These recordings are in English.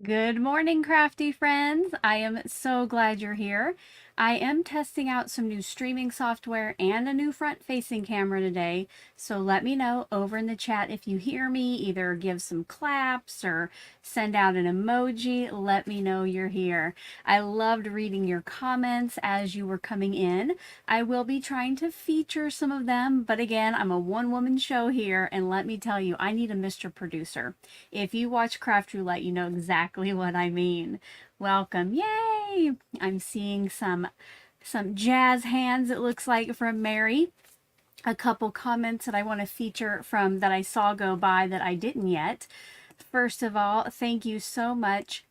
Good morning, crafty friends. I am so glad you're here. I am testing out some new streaming software and a new front-facing camera today, so let me know over in the chat if you hear me. Either give some claps or send out an emoji. Let me know you're here. I loved reading your comments as you were coming in. I will be trying to feature some of them, but again, I'm a one-woman show here, and let me tell you, I need a Mr. Producer. If you watch Craft Roulette, you know exactly what I mean. Welcome. Yay! I'm seeing some jazz hands, it looks like, from Mary. A couple comments that I want to feature from that I saw go by that I didn't yet. First of all, thank you so much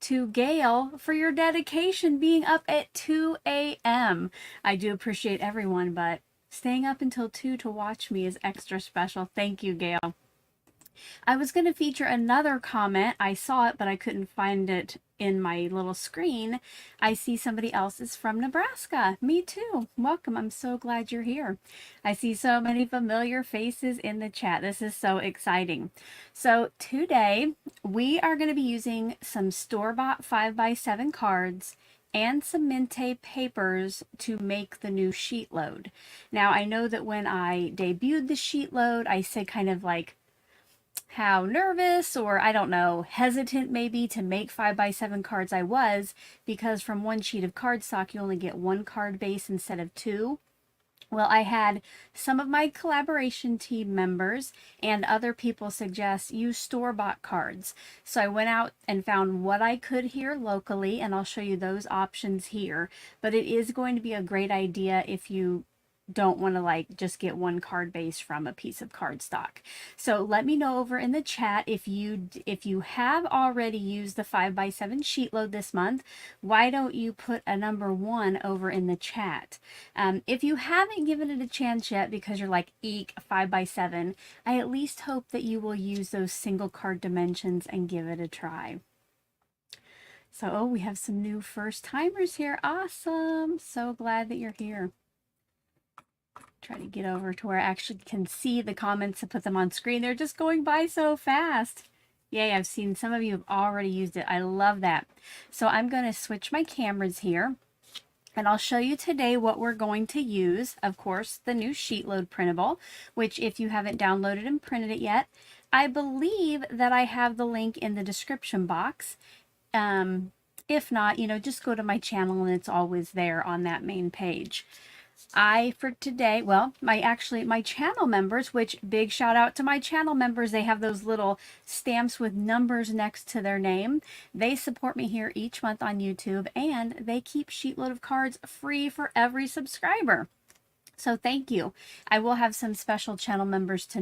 to Gail for your dedication being up at 2 a.m. I do appreciate everyone, but staying up until 2 to watch me is extra special. Thank you, Gail. I was going to feature another comment. I saw it, but I couldn't find it in my little screen. I see somebody else is from Nebraska. Me too. Welcome. I'm so glad you're here. I see so many familiar faces in the chat. This is so exciting. So today we are going to be using some store-bought 5x7 cards and some Minte papers to make the new sheet load. Now I know that when I debuted the sheet load, I said kind of like how nervous or I don't know, hesitant maybe to make 5x7 cards I was, because from one sheet of cardstock you only get one card base instead of two. Well, I had some of my collaboration team members and other people suggest use store-bought cards. So I went out and found what I could here locally, and I'll show you those options here. But it is going to be a great idea if you don't want to like just get one card base from a piece of cardstock. So let me know over in the chat if you have already used the 5x7 sheet load this month. Why don't you put a number 1 over in the chat? If you haven't given it a chance yet because you're like, eek, 5x7, I at least hope that you will use those single card dimensions and give it a try. So, oh, we have some new first timers here. Awesome. So glad that you're here. Try to get over to where I actually can see the comments and put them on screen. They're just going by so fast. Yay, I've seen some of you have already used it. I love that. So I'm going to switch my cameras here, and I'll show you today what we're going to use. Of course, the new SheetLoad printable, which if you haven't downloaded and printed it yet, I believe that I have the link in the description box. If not, just go to my channel and it's always there on that main page. For today, well, my channel members, which big shout out to my channel members, they have those little stamps with numbers next to their name. They support me here each month on YouTube, and they keep SheetLoad of Cards free for every subscriber. So thank you. I will have some special channel members to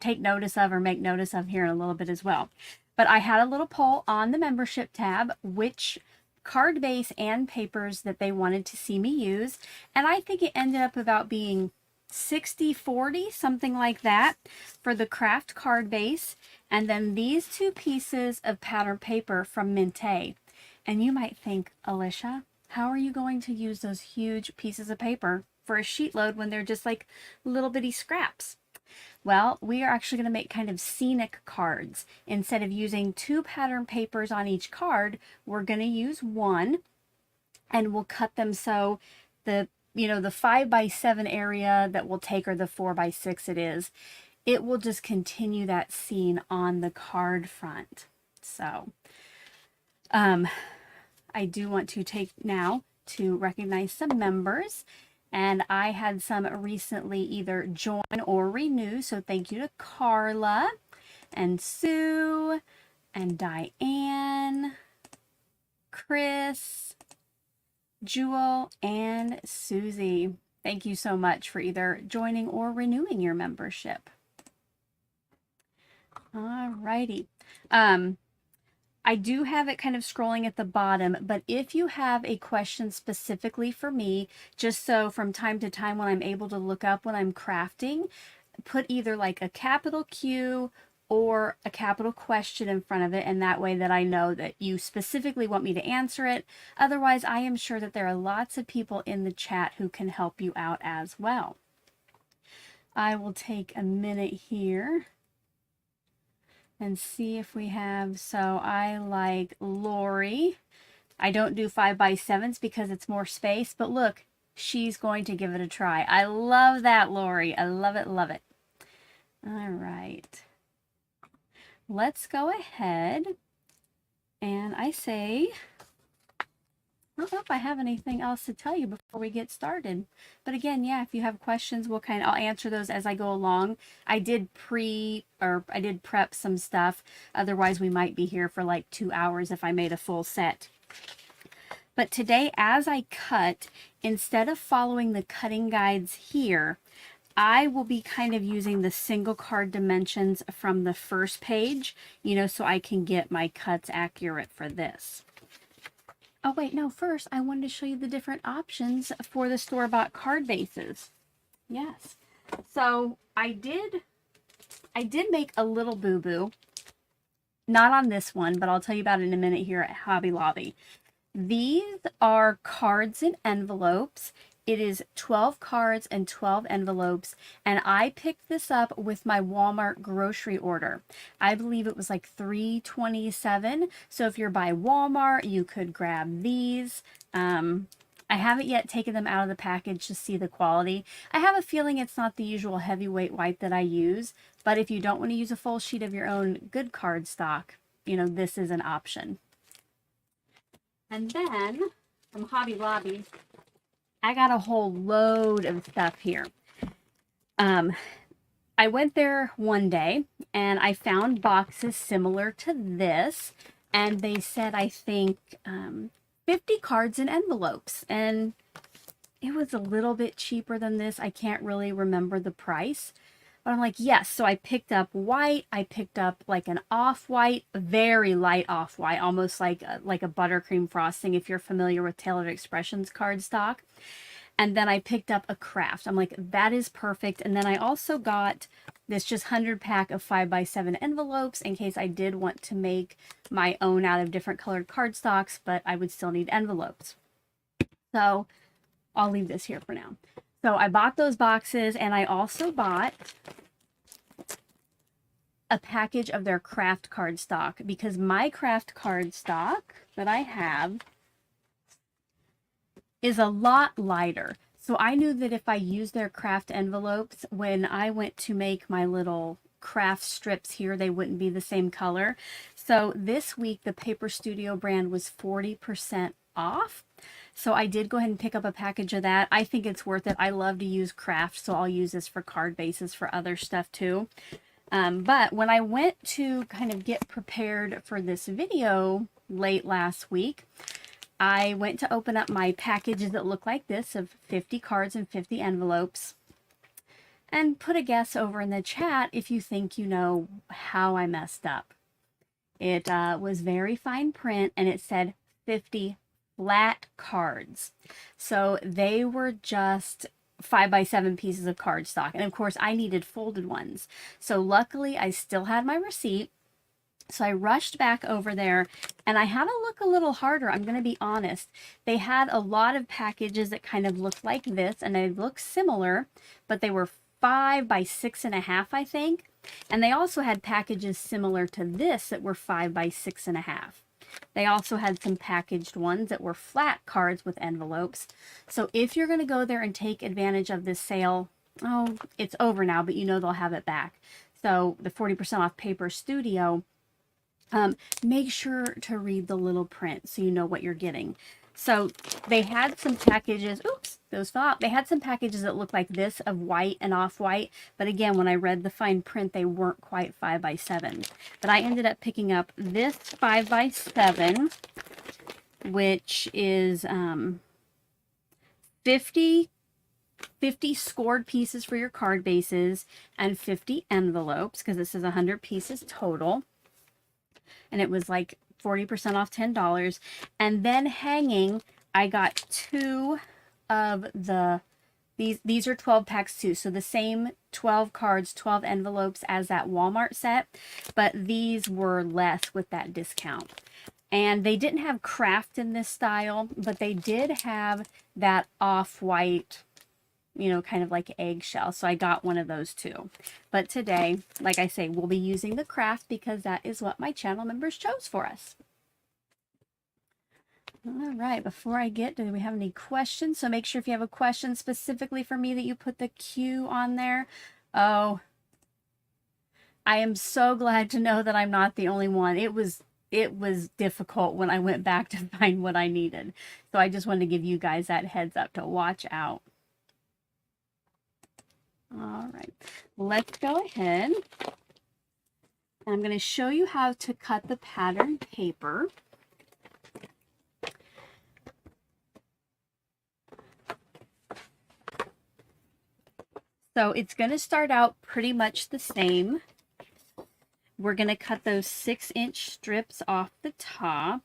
take notice of or make notice of here in a little bit as well. But I had a little poll on the membership tab, which card base and papers that they wanted to see me use, and I think it ended up about being 60-40, something like that, for the craft card base, and then these two pieces of pattern paper from Minte. And you might think, Alicia, how are you going to use those huge pieces of paper for a sheet load when they're just like little bitty scraps? Well, we are actually going to make kind of scenic cards. Instead of using 2 pattern papers on each card, we're going to use 1, and we'll cut them so the 5x7 area that we'll take, or the 4x6 it will just continue that scene on the card front. So I do want to take now to recognize some members. And I had some recently either join or renew. So thank you to Carla and Sue and Diane, Chris, Jewel, and Susie. Thank you so much for either joining or renewing your membership. All righty. I do have it kind of scrolling at the bottom, but if you have a question specifically for me, just so from time to time when I'm able to look up when I'm crafting, put either like a capital Q or a capital question in front of it, and that way that I know that you specifically want me to answer it. Otherwise, I am sure that there are lots of people in the chat who can help you out as well. I will take a minute here and see if we have, so I like Lori. I don't do 5x7s because it's more space, but look, she's going to give it a try. I love that, Lori. I love it, love it. All right. Let's go ahead and I say, I don't know if I have anything else to tell you before we get started. But again, yeah, if you have questions, I'll answer those as I go along. I did prep some stuff. Otherwise, we might be here for like 2 hours if I made a full set. But today, as I cut, instead of following the cutting guides here, I will be kind of using the single card dimensions from the first page, so I can get my cuts accurate for this. Oh wait, no, first I wanted to show you the different options for the store-bought card bases. Yes. So I did make a little boo-boo. Not on this one, but I'll tell you about it in a minute here at Hobby Lobby. These are cards and envelopes. It is 12 cards and 12 envelopes, and I picked this up with my Walmart grocery order. I believe it was like $3.27. So if you're by Walmart, you could grab these. I haven't yet taken them out of the package to see the quality. I have a feeling it's not the usual heavyweight wipe that I use, but if you don't want to use a full sheet of your own good card stock, this is an option. And then from Hobby Lobby, I got a whole load of stuff here. I went there one day and I found boxes similar to this, and they said, I think, 50 cards and envelopes, and it was a little bit cheaper than this. I can't really remember the price, but I'm like, yes. So I picked up white. I picked up like an off-white, very light off-white, almost like a buttercream frosting, if you're familiar with Tailored Expressions cardstock. And then I picked up a craft. I'm like, that is perfect. And then I also got this just 100 pack of 5x7 envelopes in case I did want to make my own out of different colored cardstocks, but I would still need envelopes. So I'll leave this here for now. So I bought those boxes, and I also bought a package of their craft cardstock, because my craft cardstock that I have is a lot lighter. So I knew that if I used their craft envelopes, when I went to make my little craft strips here, they wouldn't be the same color. So this week, the Paper Studio brand was 40% off. So I did go ahead and pick up a package of that. I think it's worth it. I love to use craft, so I'll use this for card bases for other stuff too. But when I went to kind of get prepared for this video late last week, I went to open up my packages that look like this of 50 cards and 50 envelopes, and put a guess over in the chat if you think you know how I messed up. It was very fine print, and it said 50 flat cards. So they were just 5x7 pieces of cardstock. And of course I needed folded ones. So luckily I still had my receipt. So I rushed back over there, and I had to look a little harder. I'm going to be honest. They had a lot of packages that kind of looked like this, and they looked similar, but they were 5x6.5, I think. And they also had packages similar to this that were 5x6.5. They also had some packaged ones that were flat cards with envelopes. So if you're going to go there and take advantage of this sale, oh, it's over now, but they'll have it back. So the 40% off Paper Studio, make sure to read the little print so you know what you're getting. So they had some packages, oops, those fell out. They had some packages that looked like this of white and off-white, but again, when I read the fine print, they weren't quite 5x7. But I ended up picking up this 5x7, which is 50 scored pieces for your card bases and 50 envelopes, because this is 100 pieces total. And it was like 40% off, $10. And then hanging, I got two of these are 12 packs too. So the same 12 cards, 12 envelopes as that Walmart set, but these were less with that discount. And they didn't have craft in this style, but they did have that off-white you know, kind of like eggshell. So I got one of those too. But today, like I say, we'll be using the craft because that is what my channel members chose for us. All right, before I get, do we have any questions? So make sure if you have a question specifically for me that you put the Q on there. Oh, I am so glad to know that I'm not the only one. It was difficult when I went back to find what I needed. So I just wanted to give you guys that heads up to watch out. All right, let's go ahead. I'm going to show you how to cut the pattern paper. So it's going to start out pretty much the same. We're going to cut those 6-inch strips off the top.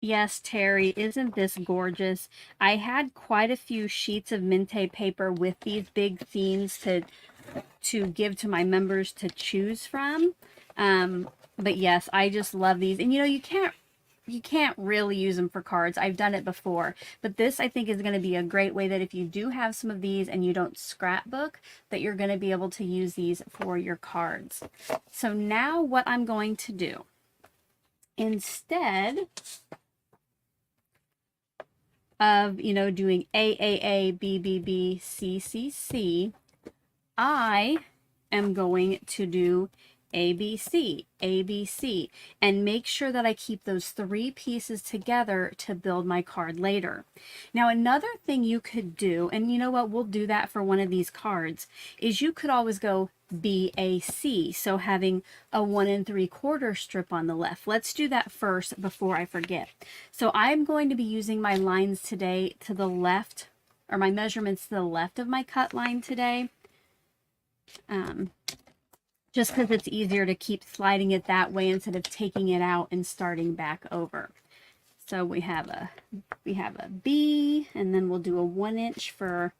Yes, Terry, isn't this gorgeous? I had quite a few sheets of Minte paper with these big themes to give to my members to choose from. But yes, I just love these. And you know, you can't really use them for cards. I've done it before, but this I think is going to be a great way that if you do have some of these and you don't scrapbook, that you're going to be able to use these for your cards. So now what I'm going to do, instead of, you know, doing AAA, BBB, CCC, I am going to do ABC, ABC, and make sure that I keep those 3 pieces together to build my card later. Now, another thing you could do, and you know what, we'll do that for one of these cards, is you could always go BAC, so having a 1 3/4 strip on the left. Let's do that first before I forget. So I'm going to be using my lines today to the left, or my measurements to the left of my cut line today. Just because it's easier to keep sliding it that way instead of taking it out and starting back over. So we have a B, and then we'll do a 1-inch for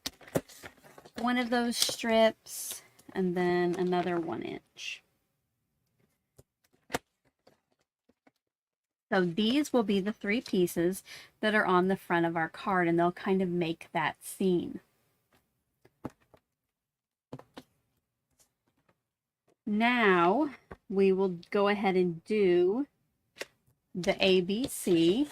one of those strips, and then another 1-inch. So these will be the 3 pieces that are on the front of our card, and they'll kind of make that scene. Now we will go ahead and do the ABC.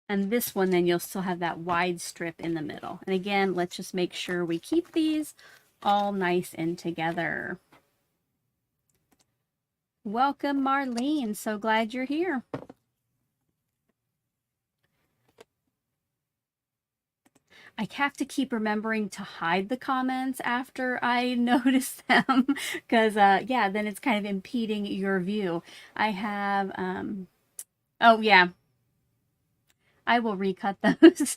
And this one, then you'll still have that wide strip in the middle. And again, let's just make sure we keep these all nice and together. Welcome, Marlene. So glad you're here. I have to keep remembering to hide the comments after I notice them because, yeah, then it's kind of impeding your view. I have, oh, yeah. I will recut those.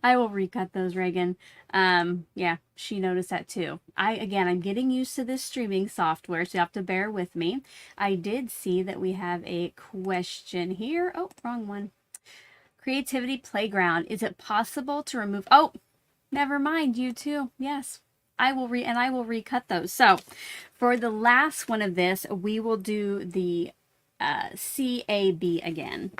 I will recut those, Reagan. Yeah, she noticed that too. Again, I'm getting used to this streaming software, so you have to bear with me. I did see that we have a question here. Oh, wrong one. Creativity Playground. Is it possible to remove? Oh, never mind. You too. Yes, I will recut those. So, for the last one of this, we will do the CAB again.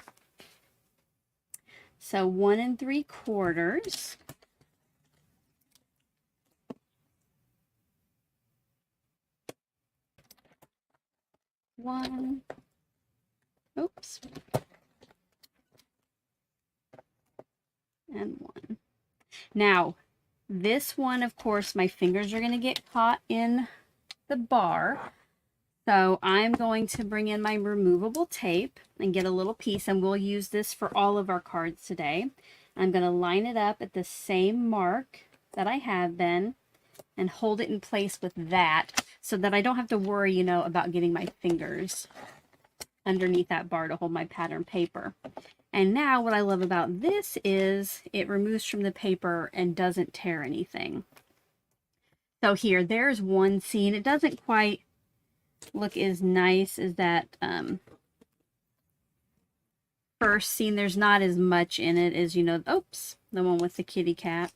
So 1 3/4. One. Oops. And 1. Now, this one, of course, my fingers are going to get caught in the bar. So I'm going to bring in my removable tape and get a little piece, and we'll use this for all of our cards today. I'm going to line it up at the same mark that I have been and hold it in place with that so that I don't have to worry, you know, about getting my fingers underneath that bar to hold my pattern paper. And now what I love about this is it removes from the paper and doesn't tear anything. So here, there's one scene. It doesn't quite look as nice as that first scene. There's not as much in it as, you know, oops, the one with the kitty cat.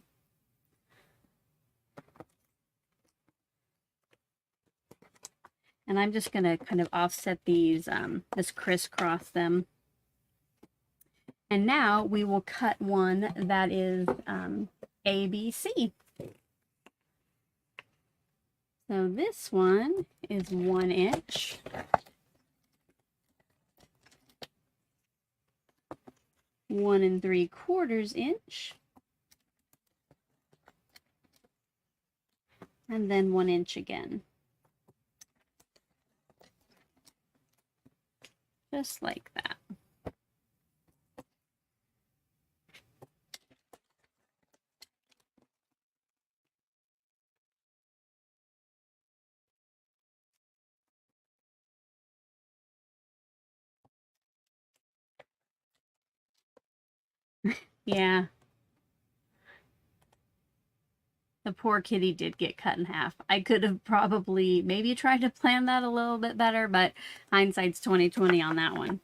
And I'm just going to kind of offset these, just crisscross them. And now we will cut one that is ABC. So this one is 1 inch. One and 3/4 inch. And then 1 inch again. Just like that. Yeah. The poor kitty did get cut in half. I could have probably maybe tried to plan that a little bit better, but hindsight's 20/20 on that one.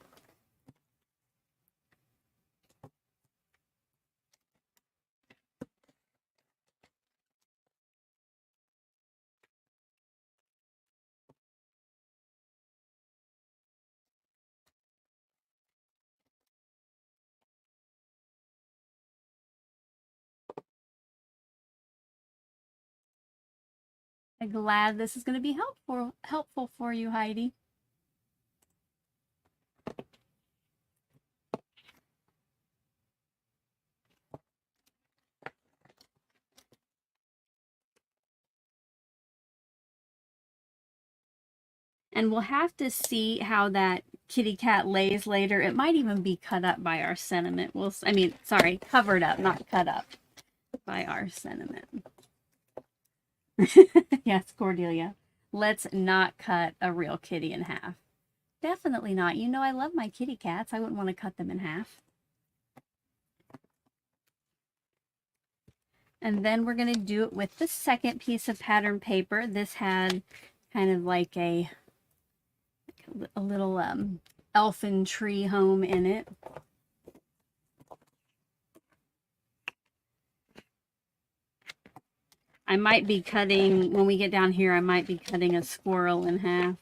I'm glad this is going to be helpful for you, Heidi. And we'll have to see how that kitty cat lays later. It might even be cut up by our sentiment. Sorry, covered up, not cut up by our sentiment. Yes, Cordelia. Let's not cut a real kitty in half. Definitely not. You know I love my kitty cats. I wouldn't want to cut them in half. And then we're going to do it with the second piece of pattern paper. This had kind of like a little elfin tree home in it. I might be cutting, when we get down here, I might be cutting a squirrel in half.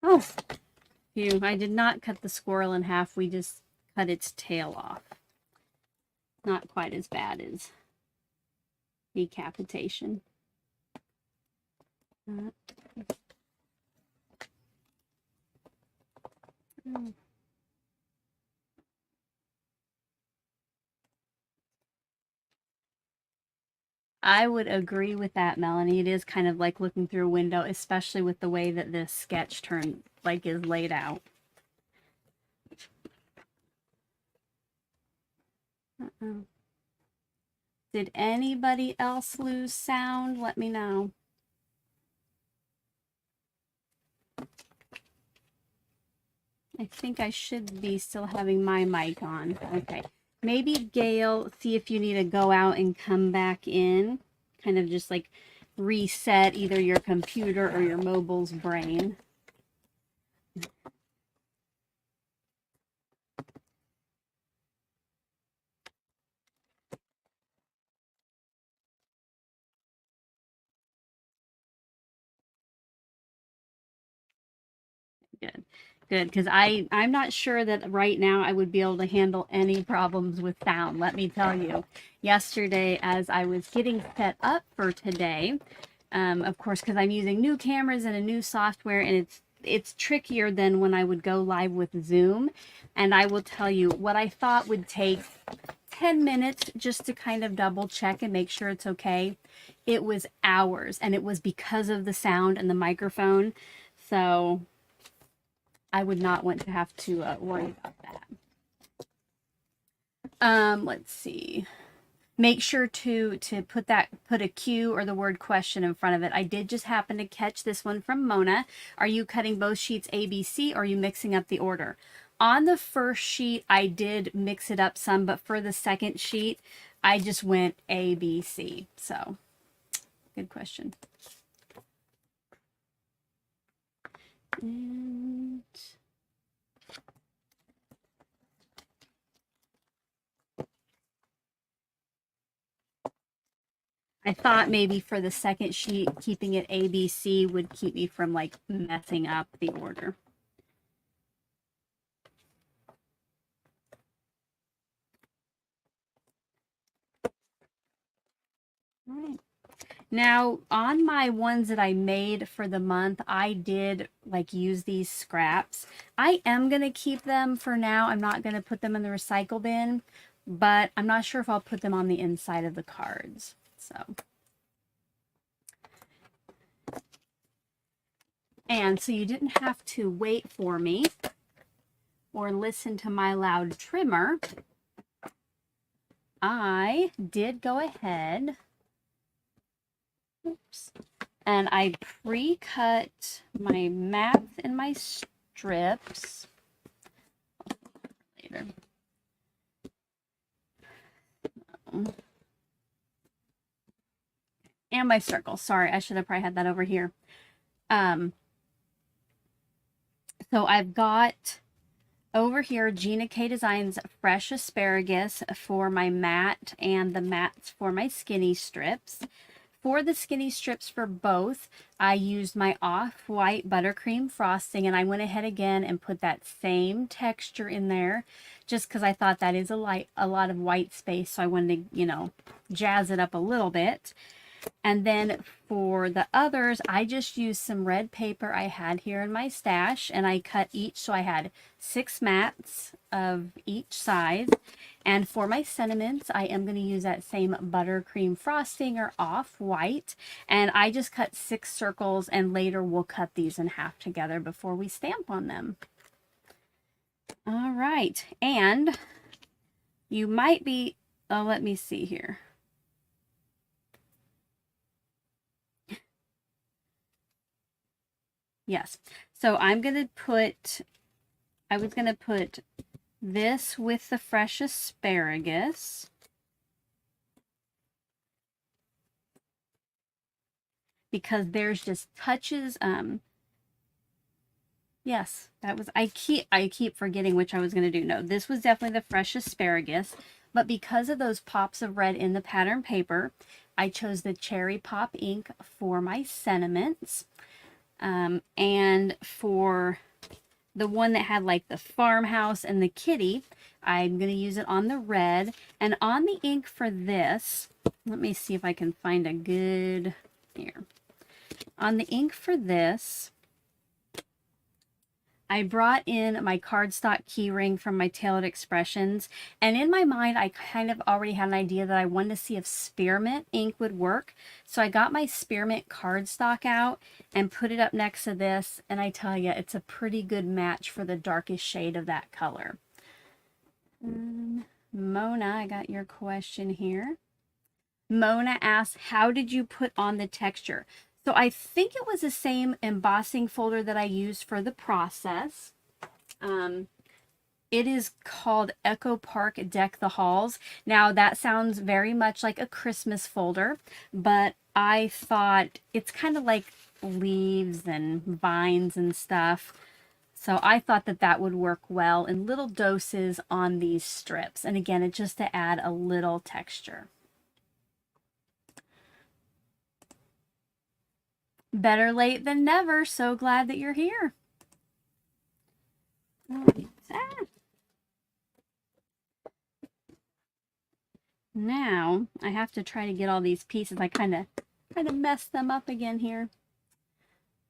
Oh, phew, I did not cut the squirrel in half. We just cut its tail off. Not quite as bad as decapitation. I would agree with that, Melanie. It is kind of like looking through a window, especially with the way that this sketch is laid out. Did anybody else lose sound? Let me know. I think I should be still having my mic on. Okay. Maybe, Gail, see if you need to go out and come back in. Kind of just like reset either your computer or your mobile's brain. Good. Good, because I'm not sure that right now I would be able to handle any problems with sound. Let me tell you, yesterday as I was getting set up for today, of course, because I'm using new cameras and a new software, and it's trickier than when I would go live with Zoom. And I will tell you, what I thought would take 10 minutes just to kind of double check and make sure it's okay, it was hours, and it was because of the sound and the microphone. So I would not want to have to worry about that. Let's see. Make sure to put a Q or the word question in front of it. I did just happen to catch this one from Mona. Are you cutting both sheets ABC, or are you mixing up the order? On the first sheet, I did mix it up some, but for the second sheet, I just went ABC. So, good question. And I thought maybe for the second sheet, keeping it ABC would keep me from like messing up the order. All right. Now, on my ones that I made for the month, I did like use these scraps. I am going to keep them for now. I'm not going to put them in the recycle bin, but I'm not sure if I'll put them on the inside of the cards. So, and so you didn't have to wait for me or listen to my loud trimmer. I did go ahead, oops, and I pre-cut my mats and my strips. Later. And my circle. Sorry, I should have probably had that over here. So I've got over here Gina K Designs fresh asparagus for my mat and the mats for my skinny strips. For the skinny strips for both, I used my off-white buttercream frosting, and I went ahead again and put that same texture in there just because I thought that is a lot of white space, so I wanted to, you know, jazz it up a little bit. And then for the others, I just used some red paper I had here in my stash, and I cut each, so I had 6 mats of each size. And for my sentiments, I am going to use that same buttercream frosting or off-white, and I just cut 6 circles, and later we'll cut these in half together before we stamp on them. All right, and you might be, let me see here. Yes. So I'm going to put, I was going to put this with the fresh asparagus. Because there's just touches, yes, that was, I keep forgetting which I was going to do. No, this was definitely the fresh asparagus, but because of those pops of red in the pattern paper, I chose the cherry pop ink for my sentiments. And for the one that had like the farmhouse and the kitty, I'm going to use it on the red. And on the ink for this, let me see if I can find a good, here. On the ink for this, I brought in my cardstock keyring from my Tailored Expressions, and in my mind I kind of already had an idea that I wanted to see if spearmint ink would work. So I got my spearmint cardstock out and put it up next to this, and I tell you, it's a pretty good match for the darkest shade of that color. Mona, I got your question here. Mona asks, how did you put on the texture? So I think it was the same embossing folder that I used for the process. It is called Echo Park Deck the Halls. Now that sounds very much like a Christmas folder, but I thought it's kind of like leaves and vines and stuff. So I thought that that would work well in little doses on these strips. And again, it's just to add a little texture. Better late than never. So glad that you're here. All right. Ah. Now I have to try to get all these pieces. I kind of messed them up again here.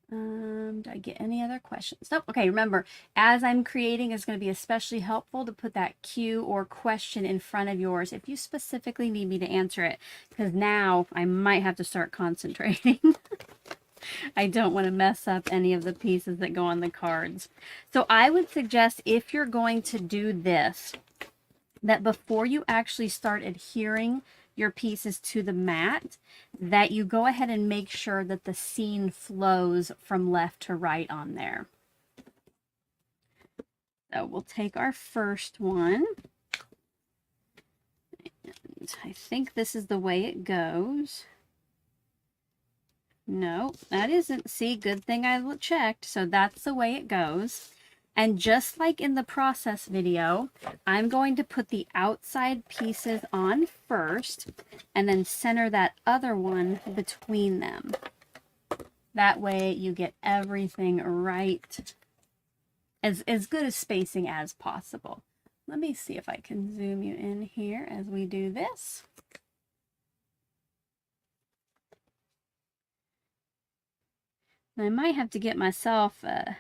Did I get any other questions? Nope. Okay, remember, as I'm creating, it's going to be especially helpful to put that cue or question in front of yours if you specifically need me to answer it, because now I might have to start concentrating. I don't want to mess up any of the pieces that go on the cards. So I would suggest, if you're going to do this, that before you actually start adhering your pieces to the mat, that you go ahead and make sure that the scene flows from left to right on there. So we'll take our first one. And I think this is the way it goes. No, that isn't. See, good thing I checked. So that's the way it goes. And just like in the process video, I'm going to put the outside pieces on first and then center that other one between them. That way you get everything right, as good a spacing as possible. Let me see if I can zoom you in here as we do this. I might have to get myself a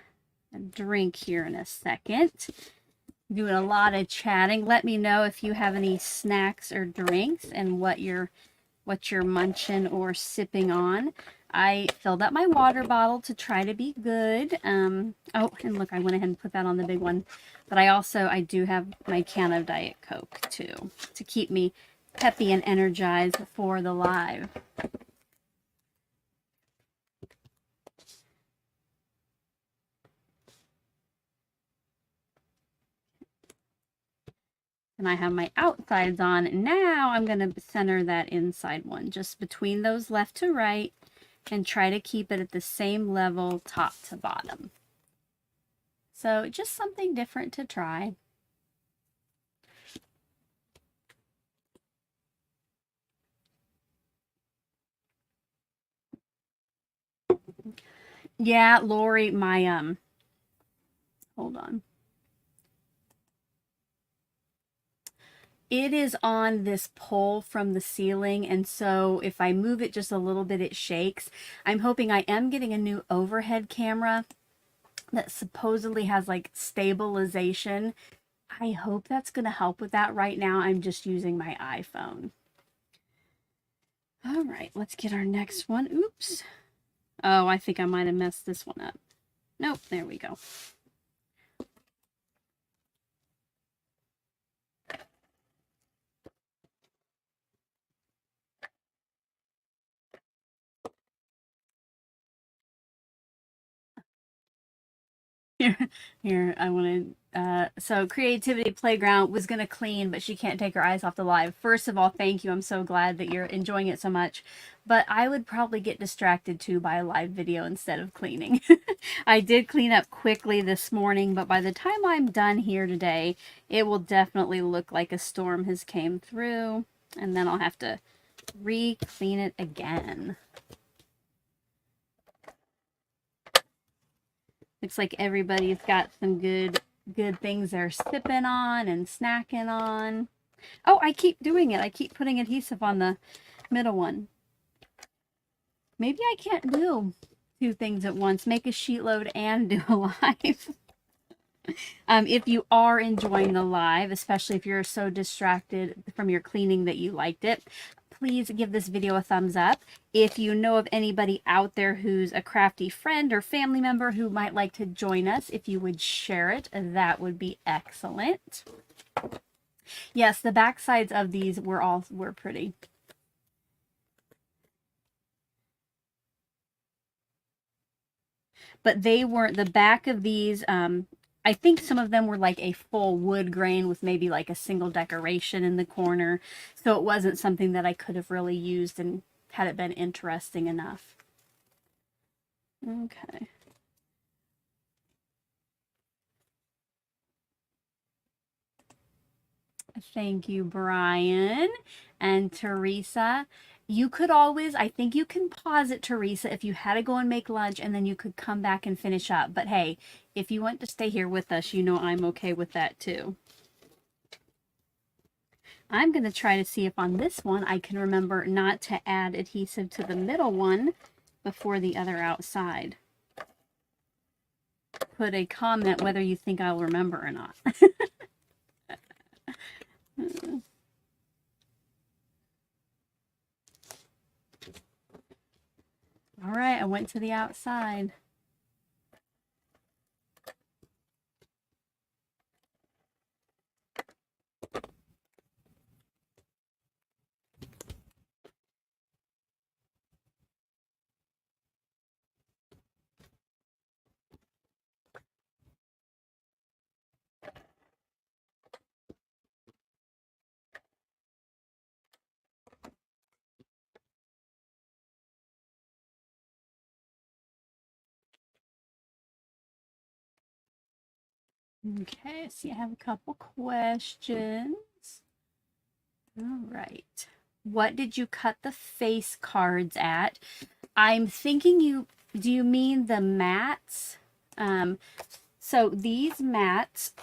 drink here in a second. Doing a lot of chatting. Let me know if you have any snacks or drinks and what you're munching or sipping on. I filled up my water bottle to try to be good. Oh, and look, I went ahead and put that on the big one. But I do have my can of Diet Coke too, to keep me peppy and energized for the live. And I have my outsides on. Now I'm going to center that inside one just between those left to right and try to keep it at the same level top to bottom. So just something different to try. Yeah, Lori, my hold on. It is on this pole from the ceiling, and so if I move it just a little bit, it shakes. I'm hoping. I am getting a new overhead camera that supposedly has like stabilization. I hope that's going to help with that. Right now, I'm just using my iPhone. All right, let's get our next one. Oops. Oh, I think I might have messed this one up. Nope, there we go. Here, I want to, so Creativity Playground was going to clean, but she can't take her eyes off the live. First of all, thank you. I'm so glad that you're enjoying it so much. But I would probably get distracted too by a live video instead of cleaning. I did clean up quickly this morning, but by the time I'm done here today, it will definitely look like a storm has came through. And then I'll have to re-clean it again. Looks like everybody's got some good things they're sipping on and snacking on. Oh, I keep doing it. I keep putting adhesive on the middle one. Maybe I can't do two things at once. Make a sheet load and do a live. If you are enjoying the live, especially if you're so distracted from your cleaning that you liked it, please give this video a thumbs up. If you know of anybody out there who's a crafty friend or family member who might like to join us, if you would share it, that would be excellent. Yes, the back sides of these were pretty. But they weren't, the back of these, I think some of them were like a full wood grain with maybe like a single decoration in the corner. So it wasn't something that I could have really used and had it been interesting enough. Okay. Thank you, Brian and Teresa. You could always, I think you can pause it, Teresa, if you had to go and make lunch, and then you could come back and finish up. But hey, if you want to stay here with us, you know I'm okay with that too. I'm going to try to see if on this one I can remember not to add adhesive to the middle one before the other outside. Put a comment whether you think I'll remember or not. All right, I went to the outside. Okay, see, I have a couple questions. All right. What did you cut the face cards at? I'm thinking do you mean the mats? So these mats,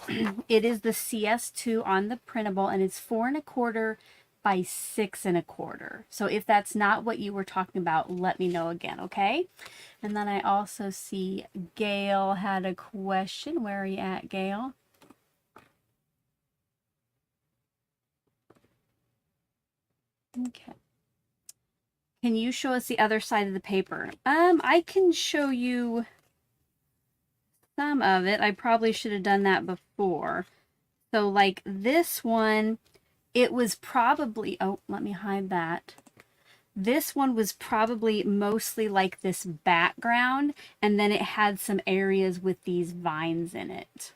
it is the CS2 on the printable, and it's 4 1/4 by 6 1/4. So if that's not what you were talking about, let me know again, okay? And then I also see Gail had a question. Where are you at, Gail? Okay. Can you show us the other side of the paper? I can show you some of it. I probably should have done that before. So like this one, it was probably, oh, let me hide that. This one was probably mostly like this background, and then it had some areas with these vines in it.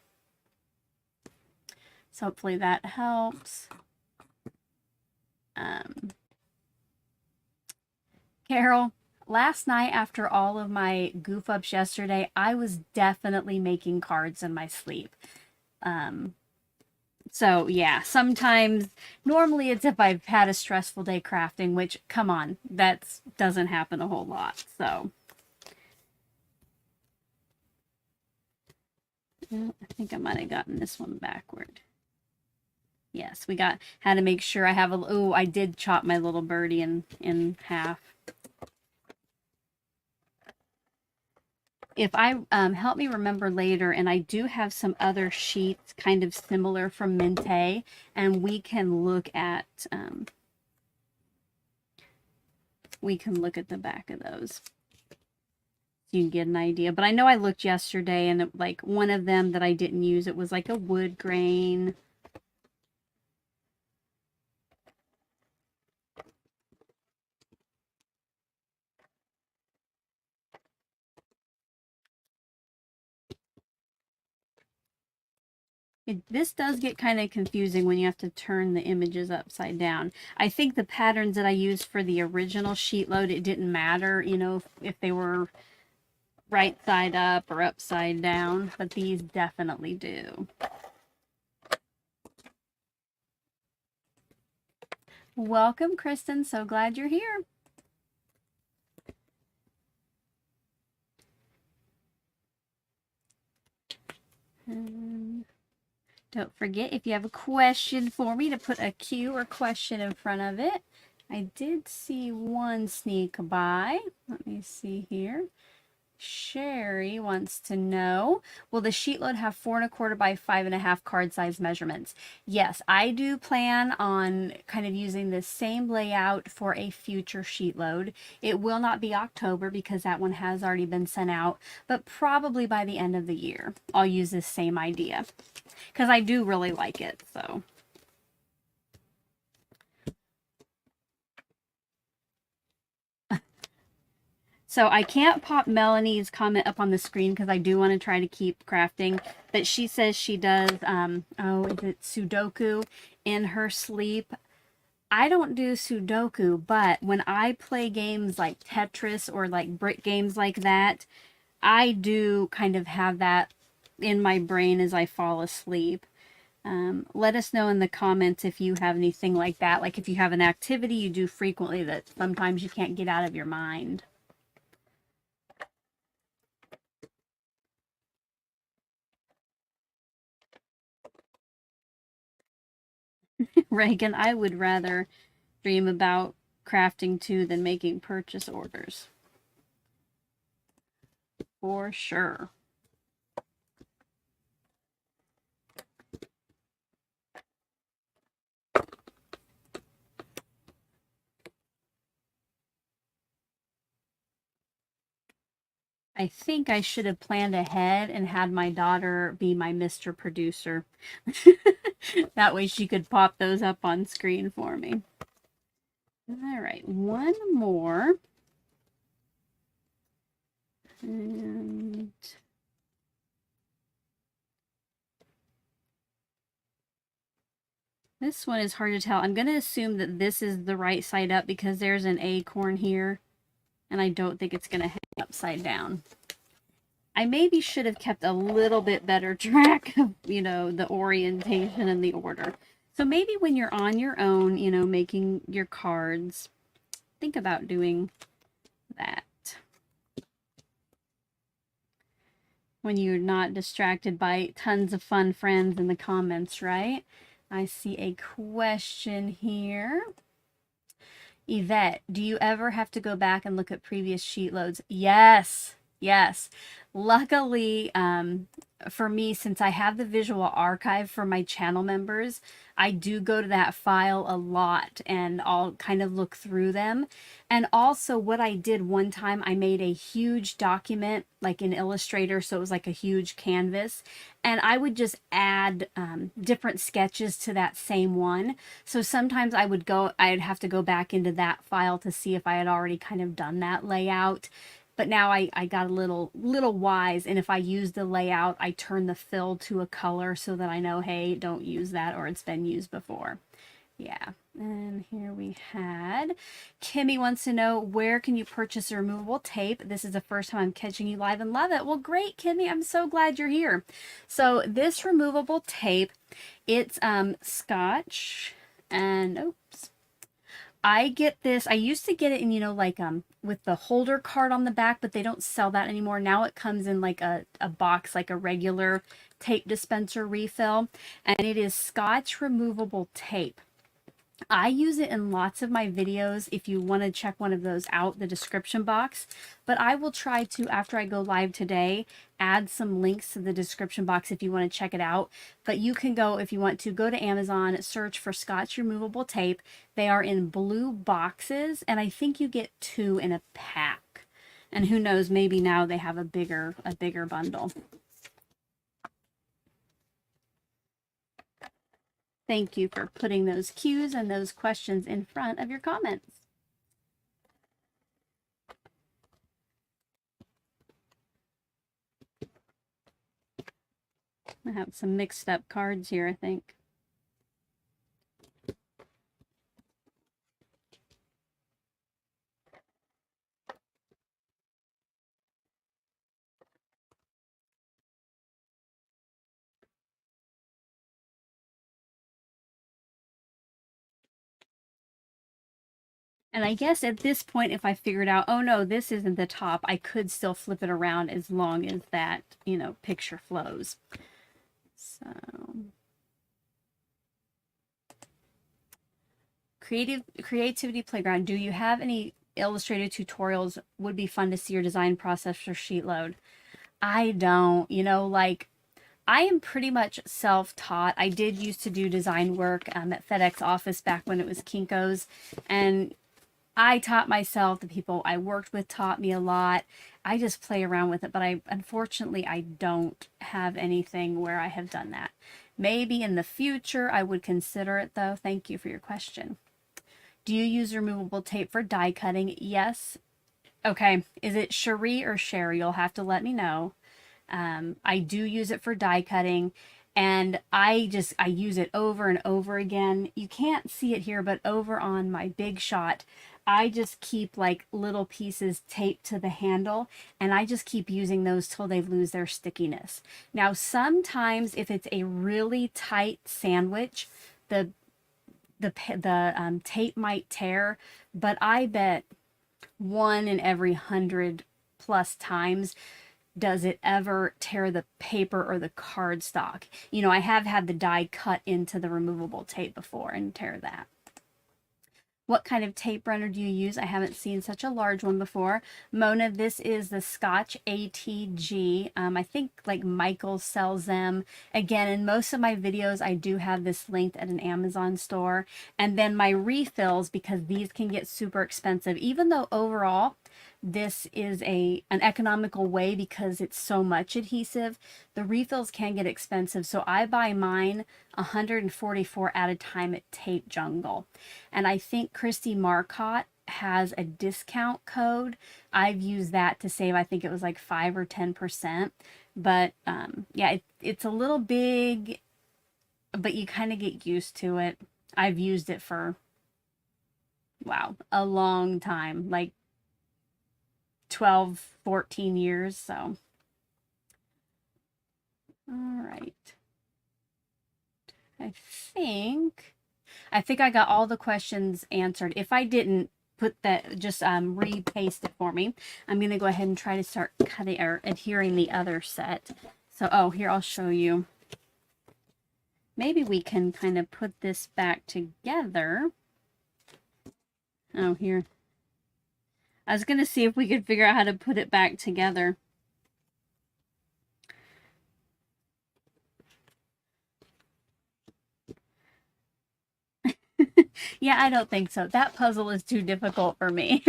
So hopefully that helps. Carol, last night after all of my goof ups yesterday, I was definitely making cards in my sleep. So yeah, sometimes, normally it's if I've had a stressful day crafting, which, come on, that doesn't happen a whole lot, so. I think I might have gotten this one backward. Yes, had to make sure I have oh, I did chop my little birdie in half. If I, help me remember later, and I do have some other sheets kind of similar from Mente, and we can look at, the back of those. So you can get an idea. But I know I looked yesterday, and like one of them that I didn't use, it was like a wood grain. This does get kind of confusing when you have to turn the images upside down. I think the patterns that I used for the original sheet load, it didn't matter, you know, if they were right side up or upside down, but these definitely do. Welcome, Kristen. So glad you're here. Don't forget, if you have a question for me, to put a Q or question in front of it. I did see one sneak by. Let me see here. Sherry wants to know, will the sheet load have 4 1/4 by 5 1/2 card size measurements? Yes, I do plan on kind of using the same layout for a future sheet load. It will not be October because that one has already been sent out, but probably by the end of the year, I'll use this same idea because I do really like it, so. So I can't pop Melanie's comment up on the screen because I do want to try to keep crafting. But she says she does, oh, is it Sudoku in her sleep? I don't do Sudoku, but when I play games like Tetris or like brick games like that, I do kind of have that in my brain as I fall asleep. Let us know in the comments if you have anything like that. Like if you have an activity you do frequently that sometimes you can't get out of your mind. Reagan, I would rather dream about crafting too than making purchase orders. For sure. I think I should have planned ahead and had my daughter be my Mr. Producer. That way she could pop those up on screen for me. All right, one more. And this one is hard to tell. I'm going to assume that this is the right side up because there's an acorn here, and I don't think it's going to hang upside down. I maybe should have kept a little bit better track of, you know, the orientation and the order. So maybe when you're on your own, you know, making your cards, think about doing that. When you're not distracted by tons of fun friends in the comments, right? I see a question here. Yvette, do you ever have to go back and look at previous sheet loads? Yes. Yes. Luckily, for me, since I have the visual archive for my channel members, I do go to that file a lot and I'll kind of look through them. And also what I did one time, I made a huge document like in Illustrator, so it was like a huge canvas, and I would just add different sketches to that same one. So sometimes I'd have to go back into that file to see if I had already kind of done that layout. But now I got a little wise, and if I use the layout, I turn the fill to a color so that I know, hey, don't use that or it's been used before. Yeah. And here we had Kimmy wants to know, where can you purchase a removable tape? This is the first time I'm catching you live and love it. Well, great, Kimmy. I'm so glad you're here. So this removable tape, it's Scotch and oops. I get this. I used to get it in, you know, like with the holder card on the back, but they don't sell that anymore. Now it comes in like a box, like a regular tape dispenser refill, and it is Scotch removable tape. I use it in lots of my videos if you want to check one of those out, the description box. But I will try to, after I go live today, add some links to the description box if you want to check it out. But you can go, if you want to, go to Amazon, search for Scotch removable tape. They are in blue boxes, and I think you get 2 in a pack. And who knows, maybe now they have a bigger bundle. Thank you for putting those cues and those questions in front of your comments. I have some mixed up cards here, I think. And I guess at this point, if I figured out, oh no, this isn't the top, I could still flip it around as long as that, you know, picture flows. So, Creativity Playground, do you have any illustrated tutorials? Would be fun to see your design process for SheetLoad. I don't, you know, like, I am pretty much self-taught. I did used to do design work at FedEx office back when it was Kinko's, and I taught myself. The people I worked with taught me a lot. I just play around with it, but unfortunately I don't have anything where I have done that. Maybe in the future I would consider it though. Thank you for your question. Do you use removable tape for die cutting? Yes. Okay. Is it Cherie or Sherry? You'll have to let me know. I do use it for die cutting, and I use it over and over again. You can't see it here, but over on my big shot, I just keep like little pieces taped to the handle, and I just keep using those till they lose their stickiness. Now, sometimes if it's a really tight sandwich, the tape might tear, but I bet 1 in every 100 plus times does it ever tear the paper or the cardstock. You know, I have had the die cut into the removable tape before and tear that. What kind of tape runner do you use? I haven't seen such a large one before. Mona, this is the Scotch ATG. I think like Michael sells them. Again, in most of my videos, I do have this linked at an Amazon store. And then my refills, because these can get super expensive, even though overall this is an economical way because it's so much adhesive. The refills can get expensive, so I buy mine 144 at a time at Tape Jungle. And I think Christy Marcotte has a discount code. I've used that to save, I think it was like 5 or 10%. But yeah, it's a little big, but you kind of get used to it. I've used it for, wow, a long time, like 12, 14 years. So, all right. I think I got all the questions answered. If I didn't, put that, just repaste it for me. I'm going to go ahead and try to start cutting or adhering the other set. So, oh, here, I'll show you. Maybe we can kind of put this back together. Oh, here. I was going to see if we could figure out how to put it back together. Yeah, I don't think so. That puzzle is too difficult for me.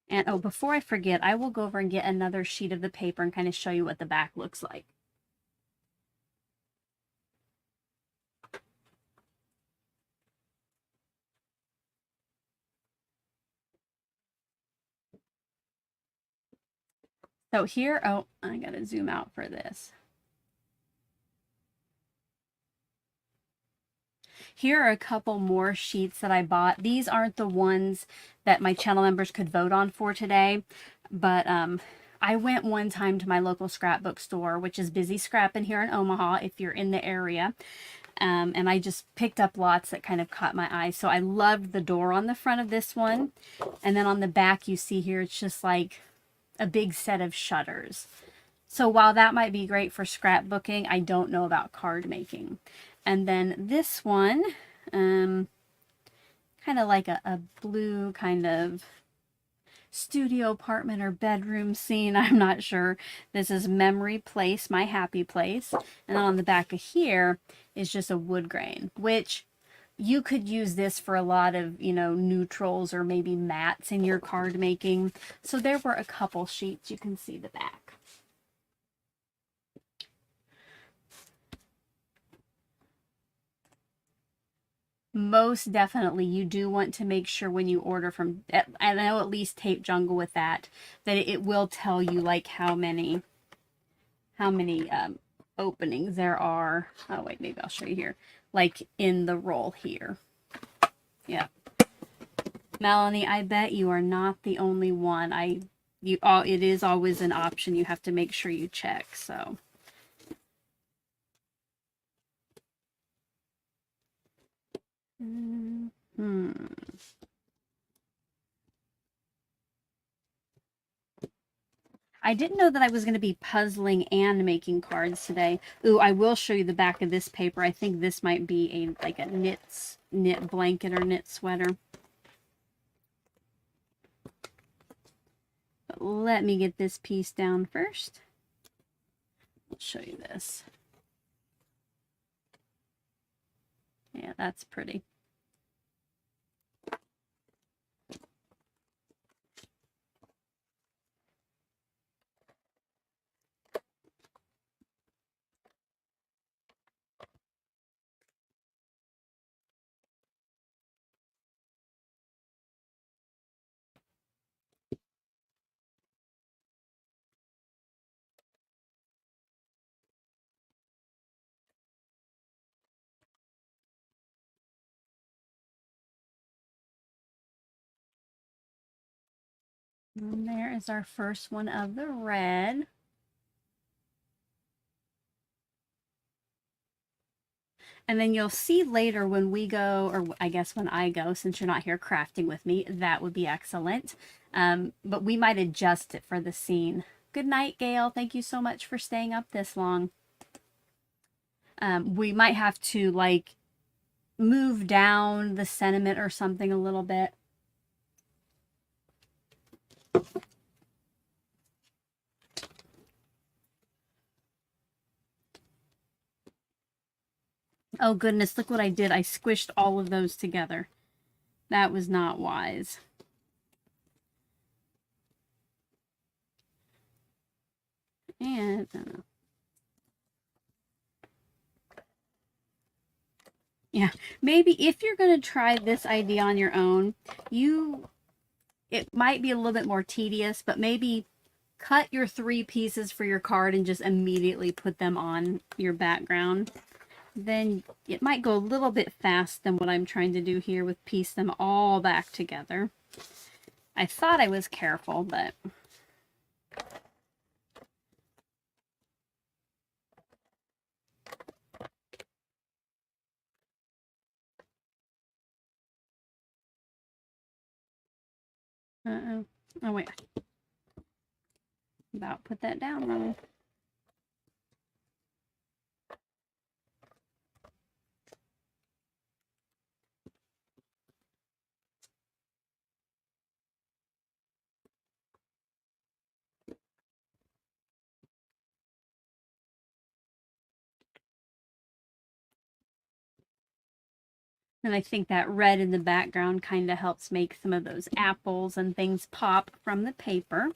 And oh, before I forget, I will go over and get another sheet of the paper and kind of show you what the back looks like. So here, oh, I gotta zoom out for this. Here are a couple more sheets that I bought. These aren't the ones that my channel members could vote on for today, but I went one time to my local scrapbook store, which is Busy Scrapping here in Omaha, if you're in the area. And I just picked up lots that kind of caught my eye. So I loved the door on the front of this one. And then on the back, you see here, it's just like a big set of shutters. So while that might be great for scrapbooking, I don't know about card making. And then this one, kind of like a blue kind of studio apartment or bedroom scene. I'm not sure. This is Memory Place, my happy place. And on the back of here is just a wood grain, which you could use this for a lot of, you know, neutrals or maybe mattes in your card making. So there were a couple sheets. You can see the back. Most definitely, you do want to make sure when you order from, I know at least Tape Jungle with that it will tell you like how many openings there are. Oh wait, maybe I'll show you here, like in the roll here. Yeah, Melanie, I bet you are not the only one. It is always an option. You have to make sure you check. So. I didn't know that I was going to be puzzling and making cards today. Ooh, I will show you the back of this paper. I think this might be like a knit blanket or knit sweater. But let me get this piece down first. I'll show you this. Yeah, that's pretty. And there is our first one of the red. And then you'll see later when we go, or I guess when I go, since you're not here crafting with me, that would be excellent. But we might adjust it for the scene. Good night, Gail. Thank you so much for staying up this long. We might have to like move down the sentiment or something a little bit. Oh goodness, look what I did. I squished all of those together. That was not wise. And yeah, maybe if you're going to try this idea on your own, it might be a little bit more tedious, but maybe cut your 3 pieces for your card and just immediately put them on your background. Then it might go a little bit fast than what I'm trying to do here with piece them all back together. I thought I was careful, but uh-oh. Oh wait. About put that down wrong. And I think that red in the background kind of helps make some of those apples and things pop from the paper.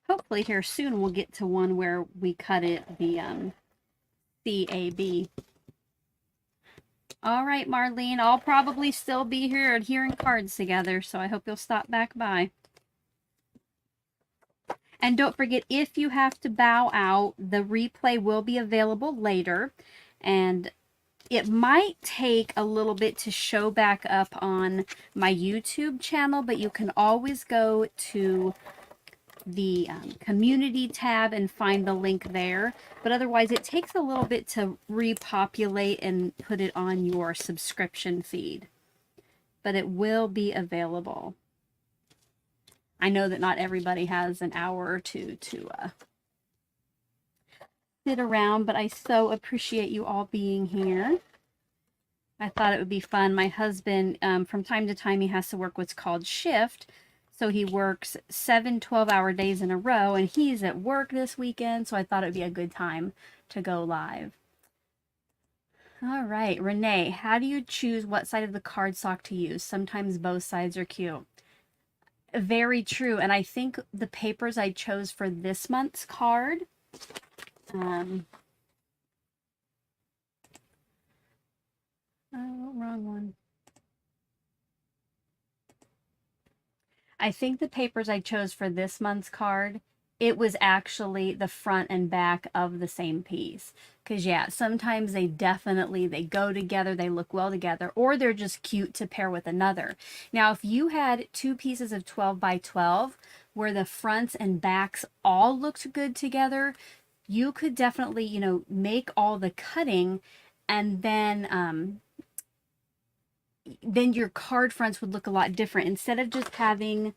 Hopefully here soon we'll get to one where we cut it the CAB. All right, Marlene, I'll probably still be here adhering cards together, so I hope you'll stop back by. And don't forget, if you have to bow out, the replay will be available later. And it might take a little bit to show back up on my YouTube channel, but you can always go to the community tab and find the link there. But otherwise, it takes a little bit to repopulate and put it on your subscription feed. But it will be available. I know that not everybody has an hour or two to sit around, but I so appreciate you all being here. I thought it would be fun. My husband, from time to time, he has to work what's called shift. So he works 7 12-hour days in a row, and he's at work this weekend, so I thought it would be a good time to go live. All right, Renee, how do you choose what side of the cardstock to use? Sometimes both sides are cute. Very true. And I think the papers I chose for this month's card, oh, wrong one. I think the papers I chose for this month's card, it was actually the front and back of the same piece. Because, yeah, sometimes they go together, they look well together, or they're just cute to pair with another. Now, if you had 2 pieces of 12 by 12 where the fronts and backs all looked good together, you could definitely, make all the cutting, and then your card fronts would look a lot different. Instead of just having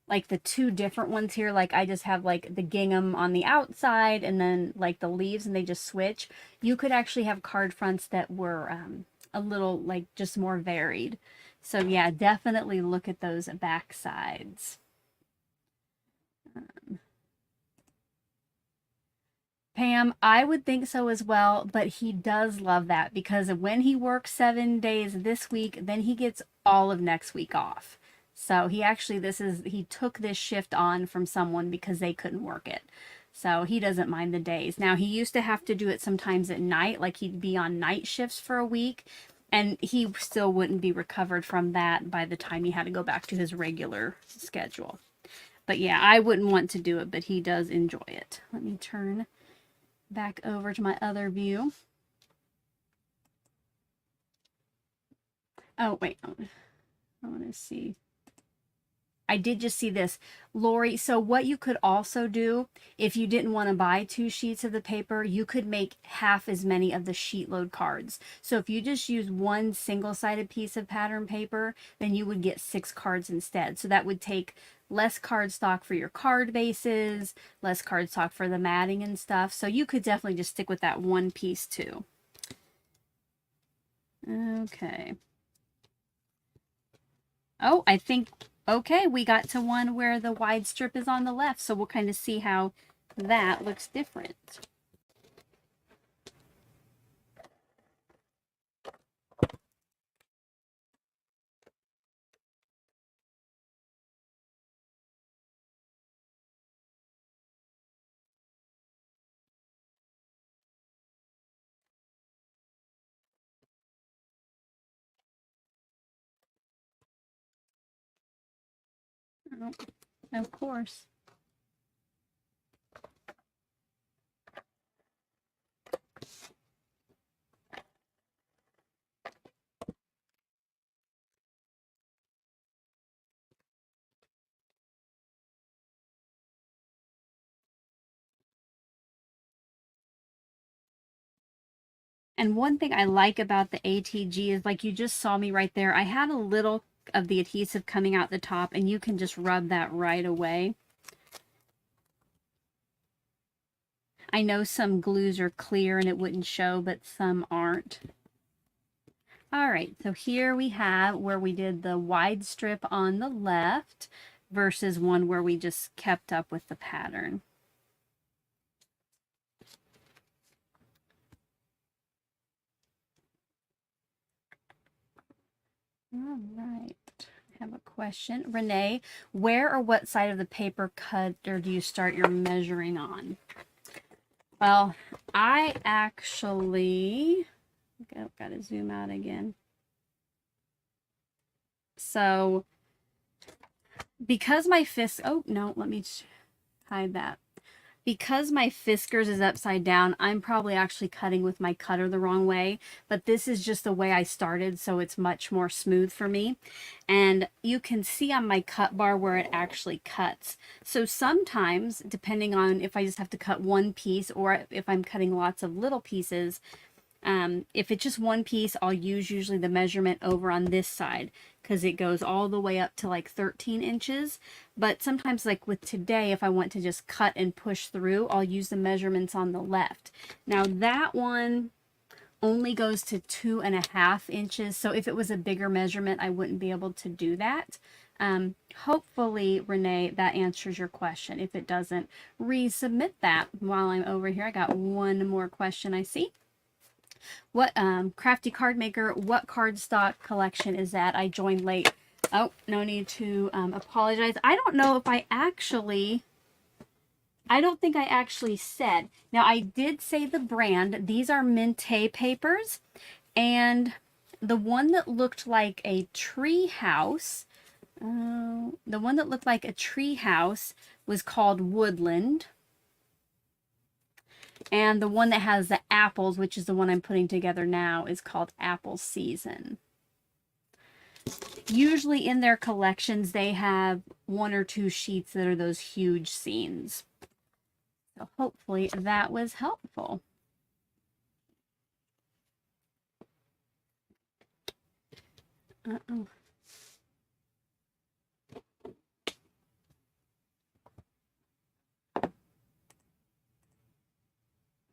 like the 2 different ones here, like I just have like the gingham on the outside and then like the leaves and they just switch, you could actually have card fronts that were a little like just more varied. So yeah, definitely look at those back sides. Pam, I would think so as well, but he does love that because when he works 7 days this week, then he gets all of next week off. So he took this shift on from someone because they couldn't work it. So he doesn't mind the days. Now, he used to have to do it sometimes at night, like he'd be on night shifts for a week, and he still wouldn't be recovered from that by the time he had to go back to his regular schedule. But yeah, I wouldn't want to do it, but he does enjoy it. Let me turn back over to my other view. Oh, wait. I want to see. I did just see this, Lori. So what you could also do, if you didn't want to buy 2 sheets of the paper, you could make half as many of the SheetLoad cards. So if you just use one single-sided piece of pattern paper, then you would get 6 cards instead. So that would take less cardstock for your card bases, less cardstock for the matting and stuff. So you could definitely just stick with that one piece too. Okay. Oh, I think, okay, we got to one where the wide strip is on the left, so we'll kind of see how that looks different. Oh, of course. And one thing I like about the ATG is, like you just saw me right there, I had a little of the adhesive coming out the top, and you can just rub that right away. I know some glues are clear and it wouldn't show, but some aren't. All right, so here we have where we did the wide strip on the left versus one where we just kept up with the pattern. All right, I have a question. Renee, where or what side of the paper cut or do you start your measuring on? Well, I actually, gotta zoom out again. So, because my fist, oh no, let me hide that. Because my Fiskars is upside down, I'm probably actually cutting with my cutter the wrong way, but this is just the way I started, so it's much more smooth for me. And you can see on my cut bar where it actually cuts. So sometimes, depending on if I just have to cut one piece or if I'm cutting lots of little pieces, if it's just one piece, I'll use usually the measurement over on this side because it goes all the way up to like 13 inches. But sometimes, like with today, if I want to just cut and push through, I'll use the measurements on the left. Now that one only goes to 2.5 inches. So if it was a bigger measurement, I wouldn't be able to do that. Hopefully, Renee, that answers your question. If it doesn't, resubmit that while I'm over here. I got one more question I see. What Crafty Card Maker, what cardstock collection is that? I joined late. Oh, no need to apologize. I don't know if I don't think I actually said. Now, I did say the brand. These are Mente papers. And the one that looked like a tree house, was called Woodland. And the one that has the apples, which is the one I'm putting together now, is called Apple Season. Usually in their collections, they have 1 or 2 sheets that are those huge scenes. So hopefully that was helpful. Uh-oh.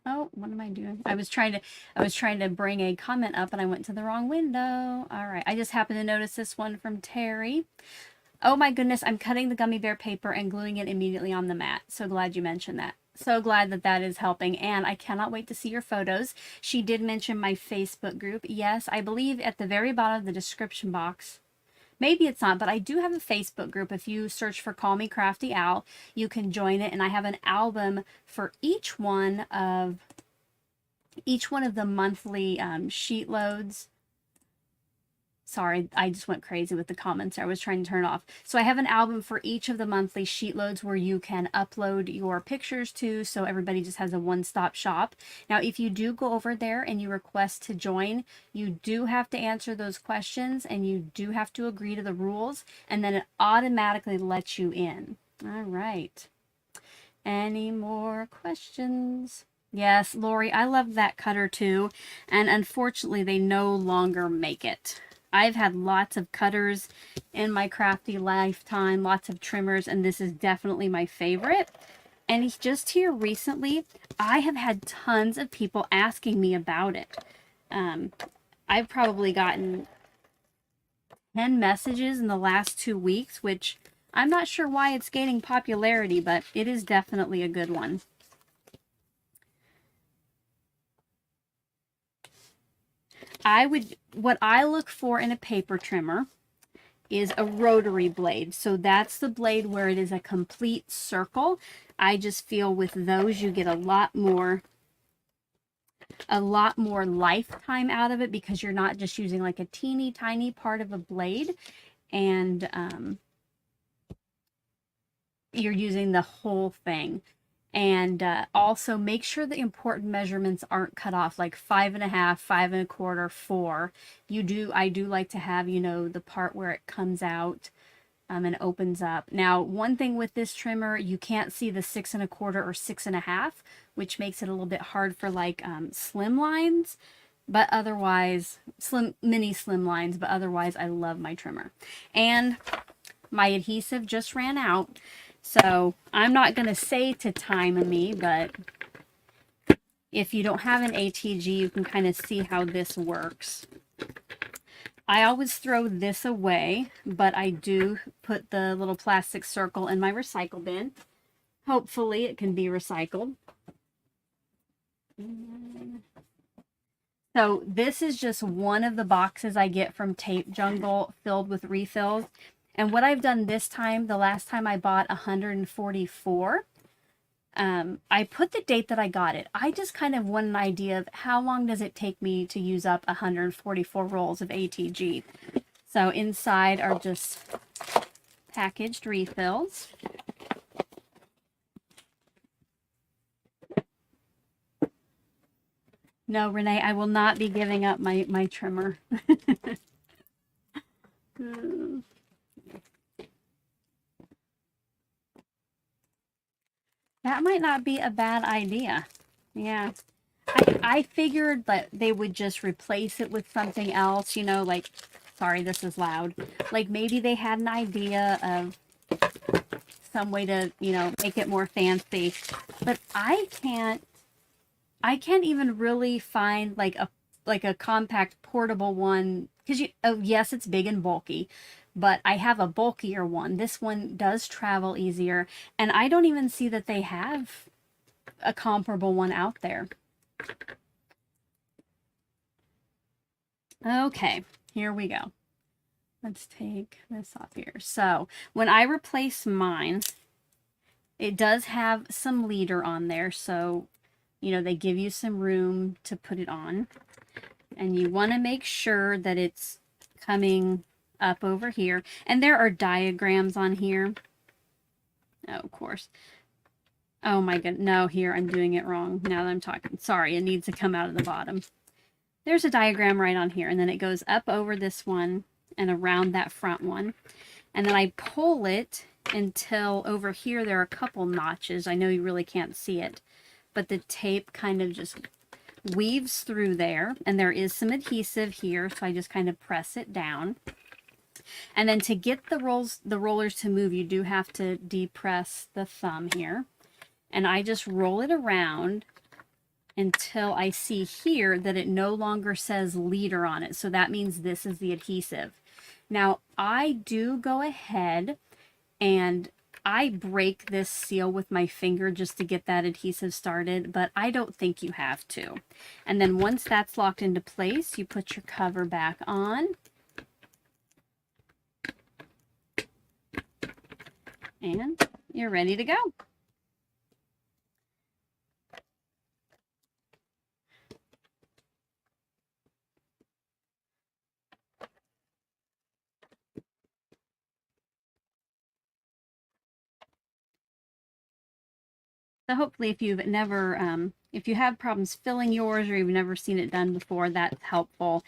Oh, what am I doing? I was trying to bring a comment up and I went to the wrong window. All right. I just happened to notice this one from Terry. Oh my goodness, I'm cutting the gummy bear paper and gluing it immediately on the mat. So glad you mentioned that. So glad that that is helping, and I cannot wait to see your photos. She did mention my Facebook group. Yes, I believe at the very bottom of the description box. Maybe it's not, but I do have a Facebook group. If you search for Call Me Crafty Al, you can join it, and I have an album for each one of the monthly sheet loads. Sorry, I just went crazy with the comments. I was trying to turn it off. So I have an album for each of the monthly sheet loads where you can upload your pictures to, so everybody just has a one-stop shop. Now, if you do go over there and you request to join, you do have to answer those questions and you do have to agree to the rules, and then it automatically lets you in. All right. Any more questions? Yes, Lori, I love that cutter too, and unfortunately they no longer make it. I've had lots of cutters in my crafty lifetime, lots of trimmers, and this is definitely my favorite. And just here recently, I have had tons of people asking me about it. I've probably gotten 10 messages in the last 2 weeks, which I'm not sure why it's gaining popularity, but it is definitely a good one. What I look for in a paper trimmer is a rotary blade. So that's the blade where it is a complete circle. I just feel with those you get a lot more lifetime out of it because you're not just using like a teeny tiny part of a blade, and you're using the whole thing. And also make sure the important measurements aren't cut off, like 5.5, 5.25, 4. I do like to have, you know, the part where it comes out and opens up. Now, one thing with this trimmer, you can't see the 6.25 or 6.5, which makes it a little bit hard for like slim lines, but otherwise, mini slim lines, but otherwise I love my trimmer. And my adhesive just ran out. So I'm not going to say to time me, but if you don't have an ATG, you can kind of see how this works. I always throw this away, but I do put the little plastic circle in my recycle bin. Hopefully it can be recycled. So this is just one of the boxes I get from Tape Jungle filled with refills. And what I've done this time, the last time I bought 144, I put the date that I got it. I just kind of want an idea of how long does it take me to use up 144 rolls of ATG. So inside are just packaged refills. No, Renee, I will not be giving up my trimmer. That might not be a bad idea. Yeah. I figured that they would just replace it with something else, you know, like, sorry, this is loud. Like maybe they had an idea of some way to, you know, make it more fancy. But I can't even really find like a compact portable one, because yes, it's big and bulky, but I have a bulkier one. This one does travel easier, and I don't even see that they have a comparable one out there. Okay, here we go. Let's take this off here. So when I replace mine, it does have some leader on there, so you know they give you some room to put it on, and you want to make sure that it's coming up over here. And there are diagrams on here. Oh, of course. Oh my god, no, here I'm doing it wrong now that I'm talking. Sorry, it needs to come out of the bottom. There's a diagram right on here, and then it goes up over this one and around that front one. And then I pull it until over here there are a couple notches. I know you really can't see it, but the tape kind of just weaves through there, and there is some adhesive here, so I just kind of press it down. And then to get the rollers to move, you do have to depress the thumb here. And I just roll it around until I see here that it no longer says leader on it. So that means this is the adhesive. Now, I do go ahead and I break this seal with my finger just to get that adhesive started, but I don't think you have to. And then once that's locked into place, you put your cover back on. And you're ready to go. So hopefully if you've never, if you have problems filling yours or you've never seen it done before, that's helpful.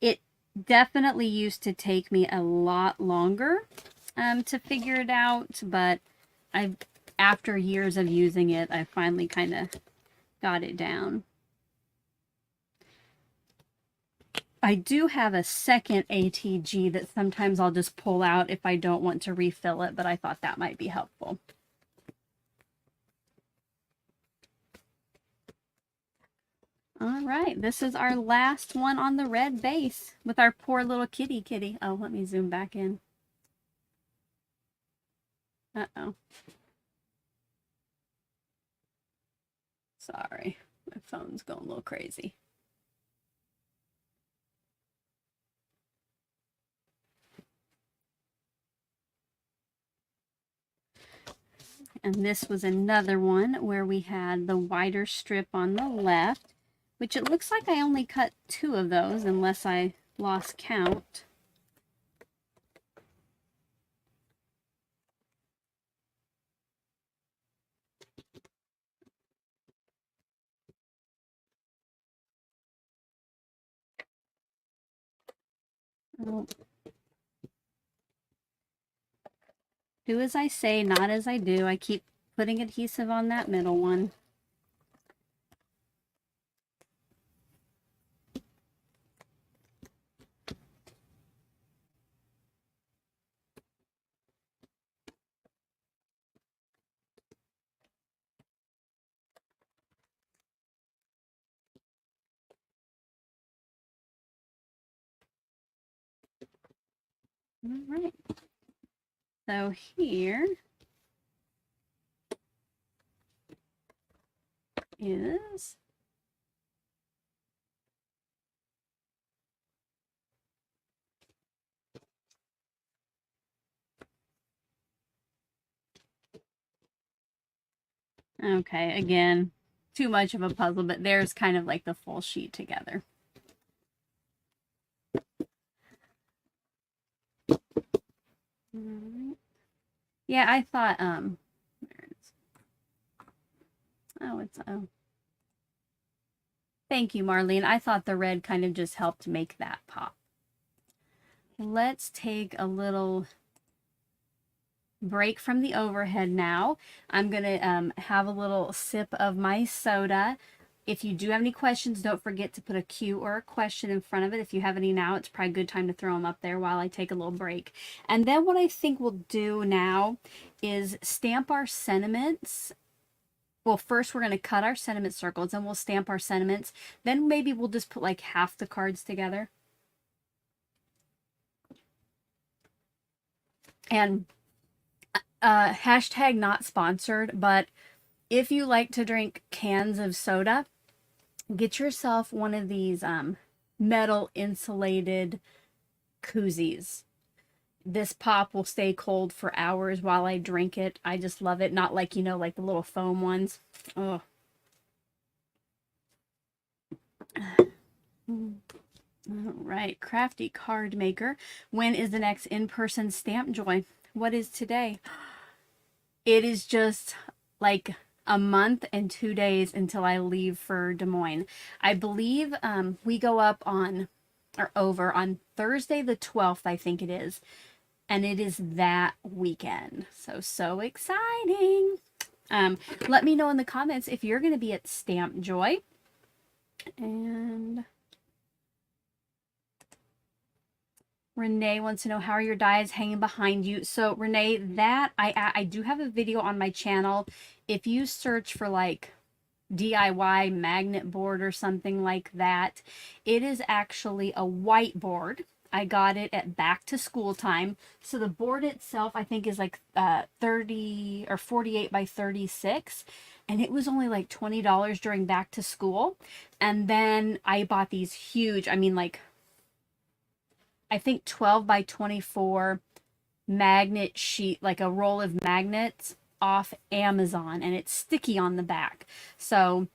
It definitely used to take me a lot longer to figure it out, but after years of using it, I finally kind of got it down. I do have a second ATG that sometimes I'll just pull out if I don't want to refill it, but I thought that might be helpful. All right, this is our last one on the red base with our poor little kitty. Oh, let me zoom back in. Uh-oh. Sorry, my phone's going a little crazy. And this was another one where we had the wider strip on the left, which it looks like I only cut 2 of those unless I lost count. Oh. Do as I say, not as I do. I keep putting adhesive on that middle one. All right. So here is okay, again, too much of a puzzle, but there's kind of like the full sheet together. Yeah, I thought, there it is. Oh, it's, oh. Thank you, Marlene. I thought the red kind of just helped make that pop. Let's take a little break from the overhead now. I'm going to have a little sip of my soda. If you do have any questions, don't forget to put a Q or a question in front of it. If you have any now, it's probably a good time to throw them up there while I take a little break. And then what I think we'll do now is stamp our sentiments. Well, first we're going to cut our sentiment circles and we'll stamp our sentiments. Then maybe we'll just put like half the cards together. And hashtag not sponsored, but if you like to drink cans of soda, get yourself one of these metal insulated koozies. This pop will stay cold for hours while I drink it. I just love it. Not like, you know, like the little foam ones. Oh. All right, Crafty Card Maker. When is the next in-person Stamp Joy? What is today? It is just like a month and 2 days until I leave for Des Moines. I believe we go up on, or over, on Thursday the 12th, I think it is. And it is that weekend. So exciting. Let me know in the comments if you're going to be at Stamp Joy. And Renee wants to know, how are your dies hanging behind you? So Renee, that I do have a video on my channel. If you search for like DIY magnet board or something like that, it is actually a whiteboard. I got it at back to school time. So the board itself, I think, is like 30 or 48 by 36. And it was only like $20 during back to school. And then I bought these huge, I mean, like, I think 12 by 24 magnet sheet, like a roll of magnets off Amazon, and it's sticky on the back. So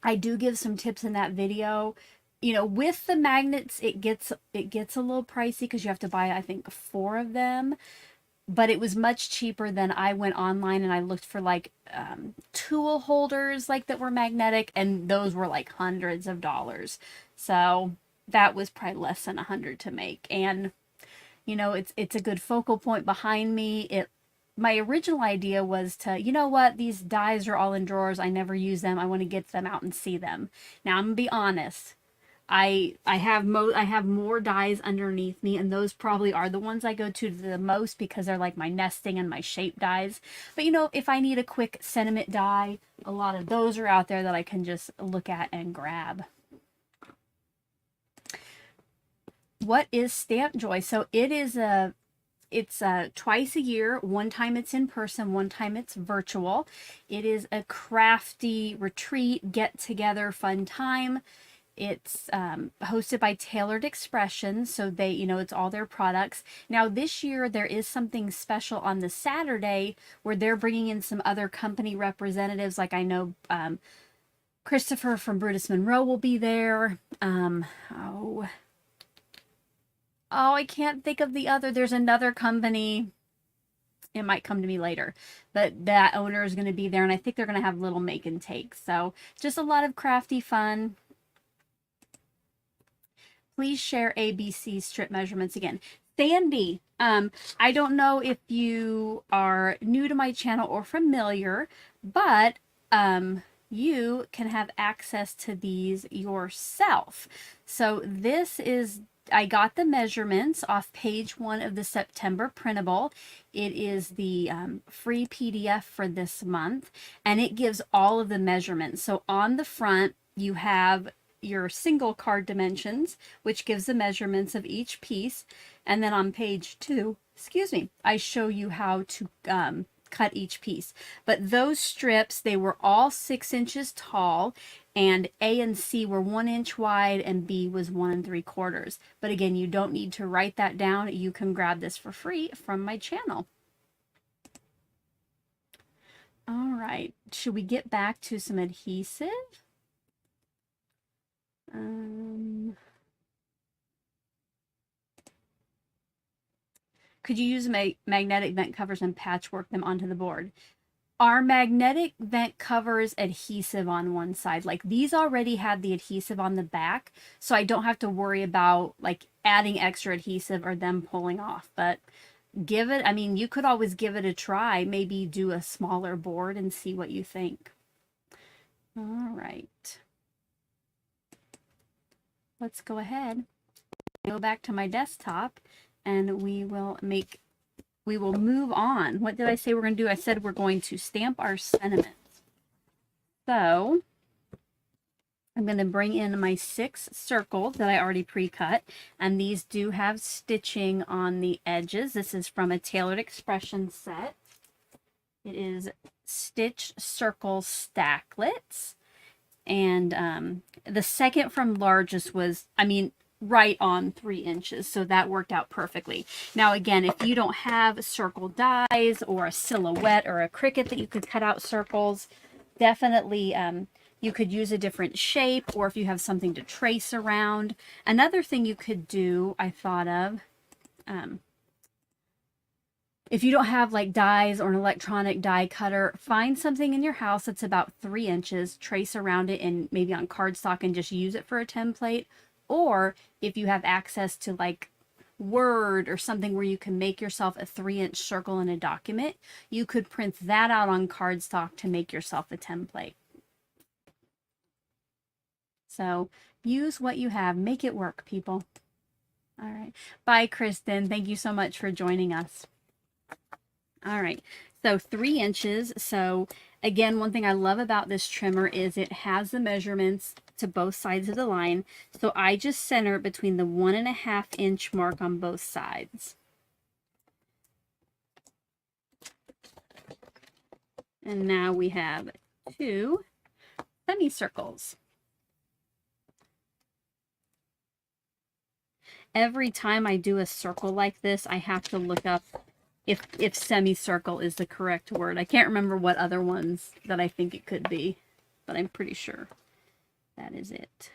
I do give some tips in that video. You know, with the magnets, it gets a little pricey because you have to buy, I think, 4 of them. but it was much cheaper than I went online and I looked for like tool holders like that were magnetic, and those were like hundreds of dollars. So that was probably less than 100 to make. And you know, it's a good focal point behind me. It My original idea was to, you know what, these dies are all in drawers. I never use them. I want to get them out and see them. Now I'm gonna be honest. I have more dies underneath me, and those probably are the ones I go to the most because they're like my nesting and my shape dies. But you know, if I need a quick sentiment die, a lot of those are out there that I can just look at and grab. What is Stamp Joy? So it's twice a year. One time it's in person, one time it's virtual. It is a crafty retreat, get together, fun time. It's hosted by Tailored Expressions, so they, you know, it's all their products. Now, this year, there is something special on the Saturday where they're bringing in some other company representatives. Like I know Christopher from Brutus Monroe will be there. I can't think of the other. There's another company. It might come to me later, but that owner is going to be there, and I think they're going to have little make and take. So just a lot of crafty fun. Please share ABC strip measurements again. Sandy, I don't know if you are new to my channel or familiar, but you can have access to these yourself. So this is, I got the measurements off page 1 of the September printable. It is the free PDF for this month, and it gives all of the measurements. So on the front, you have your single card dimensions, which gives the measurements of each piece. And then on page 2, I show you how to cut each piece. But those strips, they were all 6 inches tall, and A and C were 1 inch wide and B was 1 3/4. But again, you don't need to write that down. You can grab this for free from my channel. All right, should we get back to some adhesive? Could you use magnetic vent covers and patchwork them onto the board? Our magnetic vent covers adhesive on one side. Like these already had the adhesive on the back, so I don't have to worry about like adding extra adhesive or them pulling off. But give it, I mean, you could always give it a try. Maybe do a smaller board and see what you think. All right. Let's go ahead, go back to my desktop, and we will move on. What did I say we're going to do? I said we're going to stamp our sentiments. So I'm going to bring in my 6 circles that I already pre-cut, and these do have stitching on the edges. This is from a Tailored Expressions set. It is stitched circle stacklets. And the second from largest was, I mean, right on 3 inches. So that worked out perfectly. Now, again, if you don't have circle dies or a silhouette or a cricket that you could cut out circles, definitely you could use a different shape, or if you have something to trace around. Another thing you could do, I thought of, if you don't have like dies or an electronic die cutter, find something in your house that's about 3 inches, trace around it, and maybe on cardstock and just use it for a template. Or if you have access to like Word or something where you can make yourself a 3-inch circle in a document, you could print that out on cardstock to make yourself a template. So use what you have, make it work, people. All right. Bye, Kristen. Thank you so much for joining us. All right, so 3 inches. So again, one thing I love about this trimmer is it has the measurements to both sides of the line. So I just center it between the 1.5 inch mark on both sides. And now we have 2 semicircles. Every time I do a circle like this, I have to look up if semicircle is the correct word. I can't remember what other ones that I think it could be, but I'm pretty sure that is it.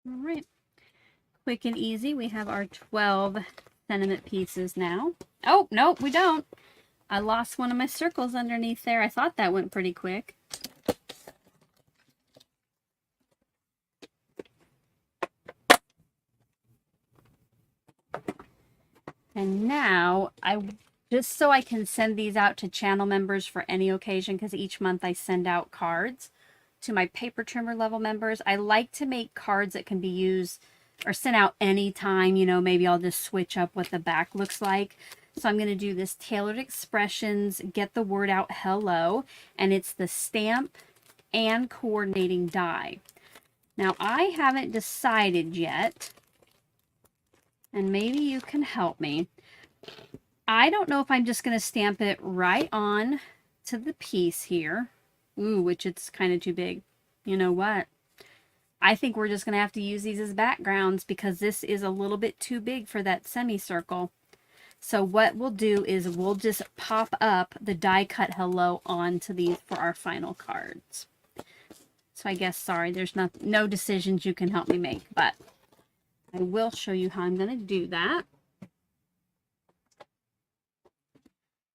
All right. Quick and easy. We have our 12 sentiment pieces now. Oh, no, we don't. I lost one of my circles underneath there. I thought that went pretty quick. And now, just so I can send these out to channel members for any occasion, because each month I send out cards to my paper trimmer level members. I like to make cards that can be used or sent out anytime. You know, maybe I'll just switch up what the back looks like. So I'm going to do this Tailored Expressions, Get the Word Out Hello, and it's the stamp and coordinating die. Now, I haven't decided yet, and maybe you can help me. I don't know if I'm just going to stamp it right on to the piece here. Ooh, which it's kind of too big. You know what? I think we're just going to have to use these as backgrounds because this is a little bit too big for that semicircle. So what we'll do is we'll just pop up the die cut hello onto these for our final cards. So I guess, sorry, there's no decisions you can help me make, but I will show you how I'm going to do that.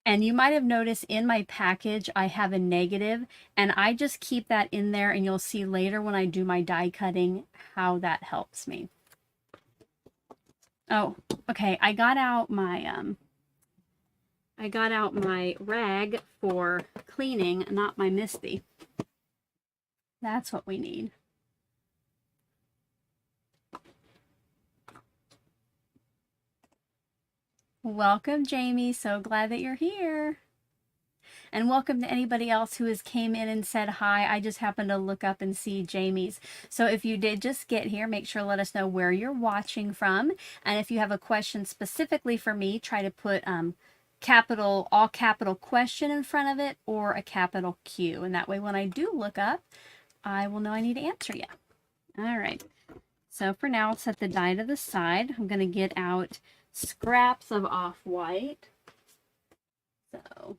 And you might have noticed in my package, I have a negative, and I just keep that in there, and you'll see later when I do my die cutting how that helps me. Oh, okay. I got out my rag for cleaning, not my Misty. That's what we need. Welcome, Jamie. So glad that you're here. And welcome to anybody else who has came in and said hi. I just happened to look up and see Jamie's. So if you did just get here, make sure to let us know where you're watching from. And if you have a question specifically for me, try to put all capital question in front of it or a capital Q. And that way when I do look up, I will know I need to answer you. All right. So for now, I'll set the die to the side. I'm going to get out scraps of off-white. So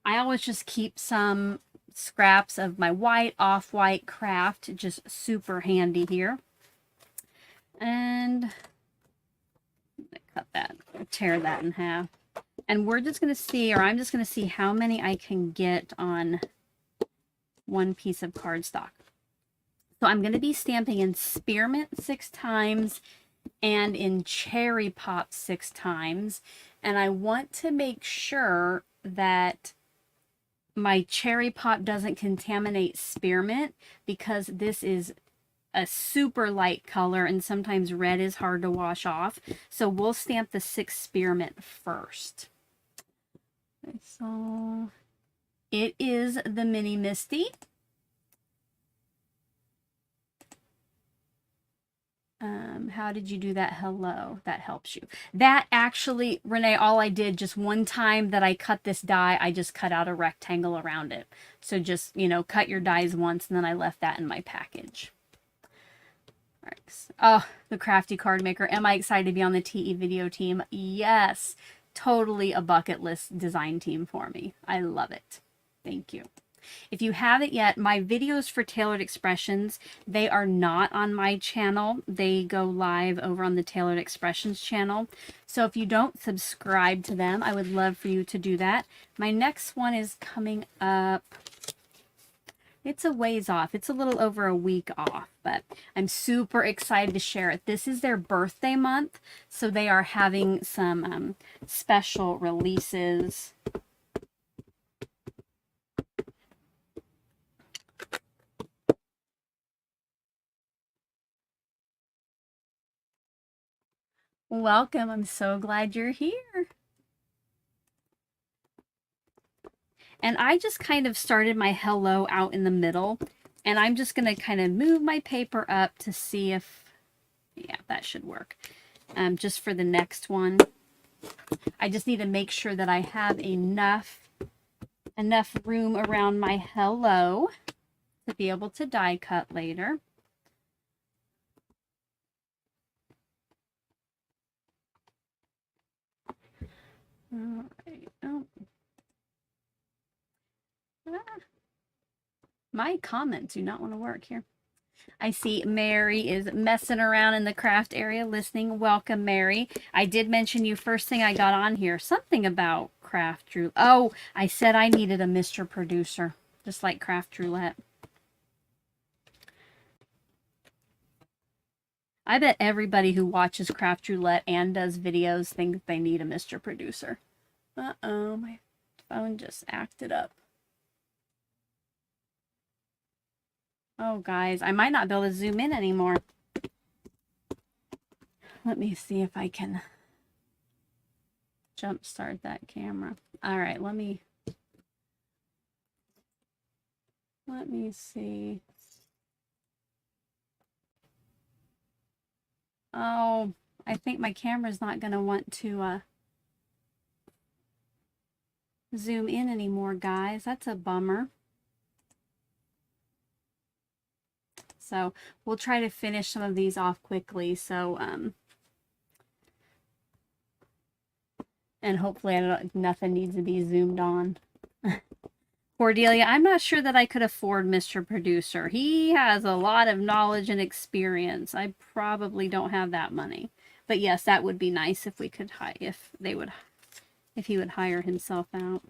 I always just keep some scraps of my white, off-white craft, just super handy here. And cut that, tear that in half. And we're just going to see, or I'm just going to see how many I can get on one piece of cardstock. So I'm going to be stamping in Spearmint 6 times and in Cherry Pop 6 times. And I want to make sure that my Cherry Pop doesn't contaminate Spearmint because this is a super light color and sometimes red is hard to wash off. So we'll stamp the 6 Spearmint first. Okay, so it is the Mini Misty. How did you do that? Hello, that helps you. That actually, Renee, all I did just one time that I cut this die, I just cut out a rectangle around it. So just, you know, cut your dies once and then I left that in my package. All right. Oh, the Crafty Card Maker. Am I excited to be on the TE video team? Yes, totally a bucket list design team for me. I love it. Thank you. If you haven't yet, my videos for Tailored Expressions, they are not on my channel. They go live over on the Tailored Expressions channel. So if you don't subscribe to them, I would love for you to do that. My next one is coming up. It's a ways off. It's a little over a week off, but I'm super excited to share it. This is their birthday month, so they are having some special releases. Welcome. I'm so glad you're here. And I just kind of started my hello out in the middle. And I'm just going to kind of move my paper up to see if, yeah, that should work. Just for the next one. I just need to make sure that I have enough room around my hello to be able to die cut later. All right. Oh. Ah. My comments do not want to work here. I see Mary is messing around in the craft area listening. Welcome, Mary. I did mention you first thing I got on here. Something about craft roulette. Oh, I said I needed a Mr. Producer, just like craft roulette. I bet everybody who watches craft roulette and does videos thinks they need a Mr. Producer. Uh-oh, my phone just acted up. Oh, guys, I might not be able to zoom in anymore. Let me see if I can jumpstart that camera. All right, let me see. Oh, I think my camera's not going to want to zoom in anymore, guys. That's a bummer. So we'll try to finish some of these off quickly. So, and hopefully nothing needs to be zoomed on. Cordelia, I'm not sure that I could afford Mr. Producer. He has a lot of knowledge and experience. I probably don't have that money. But yes, that would be nice if we could if he would hire himself out.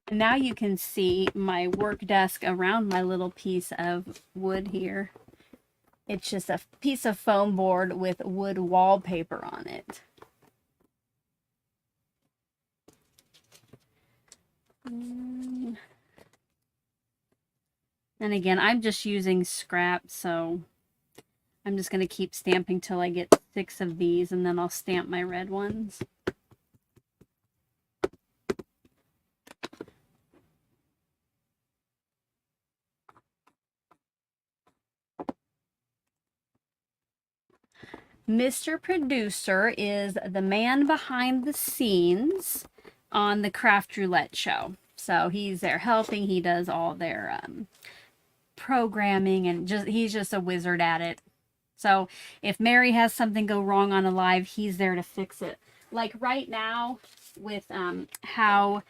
And now you can see my work desk around my little piece of wood here. It's just a piece of foam board with wood wallpaper on it. And again, I'm just using scrap, so I'm just going to keep stamping till I get 6 of these, and then I'll stamp my red ones. Mr. Producer is the man behind the scenes on the Craft Roulette show. So he's there helping. He does all their programming, and he's just a wizard at it. So if Mary has something go wrong on a live, he's there to fix it. Like right now with how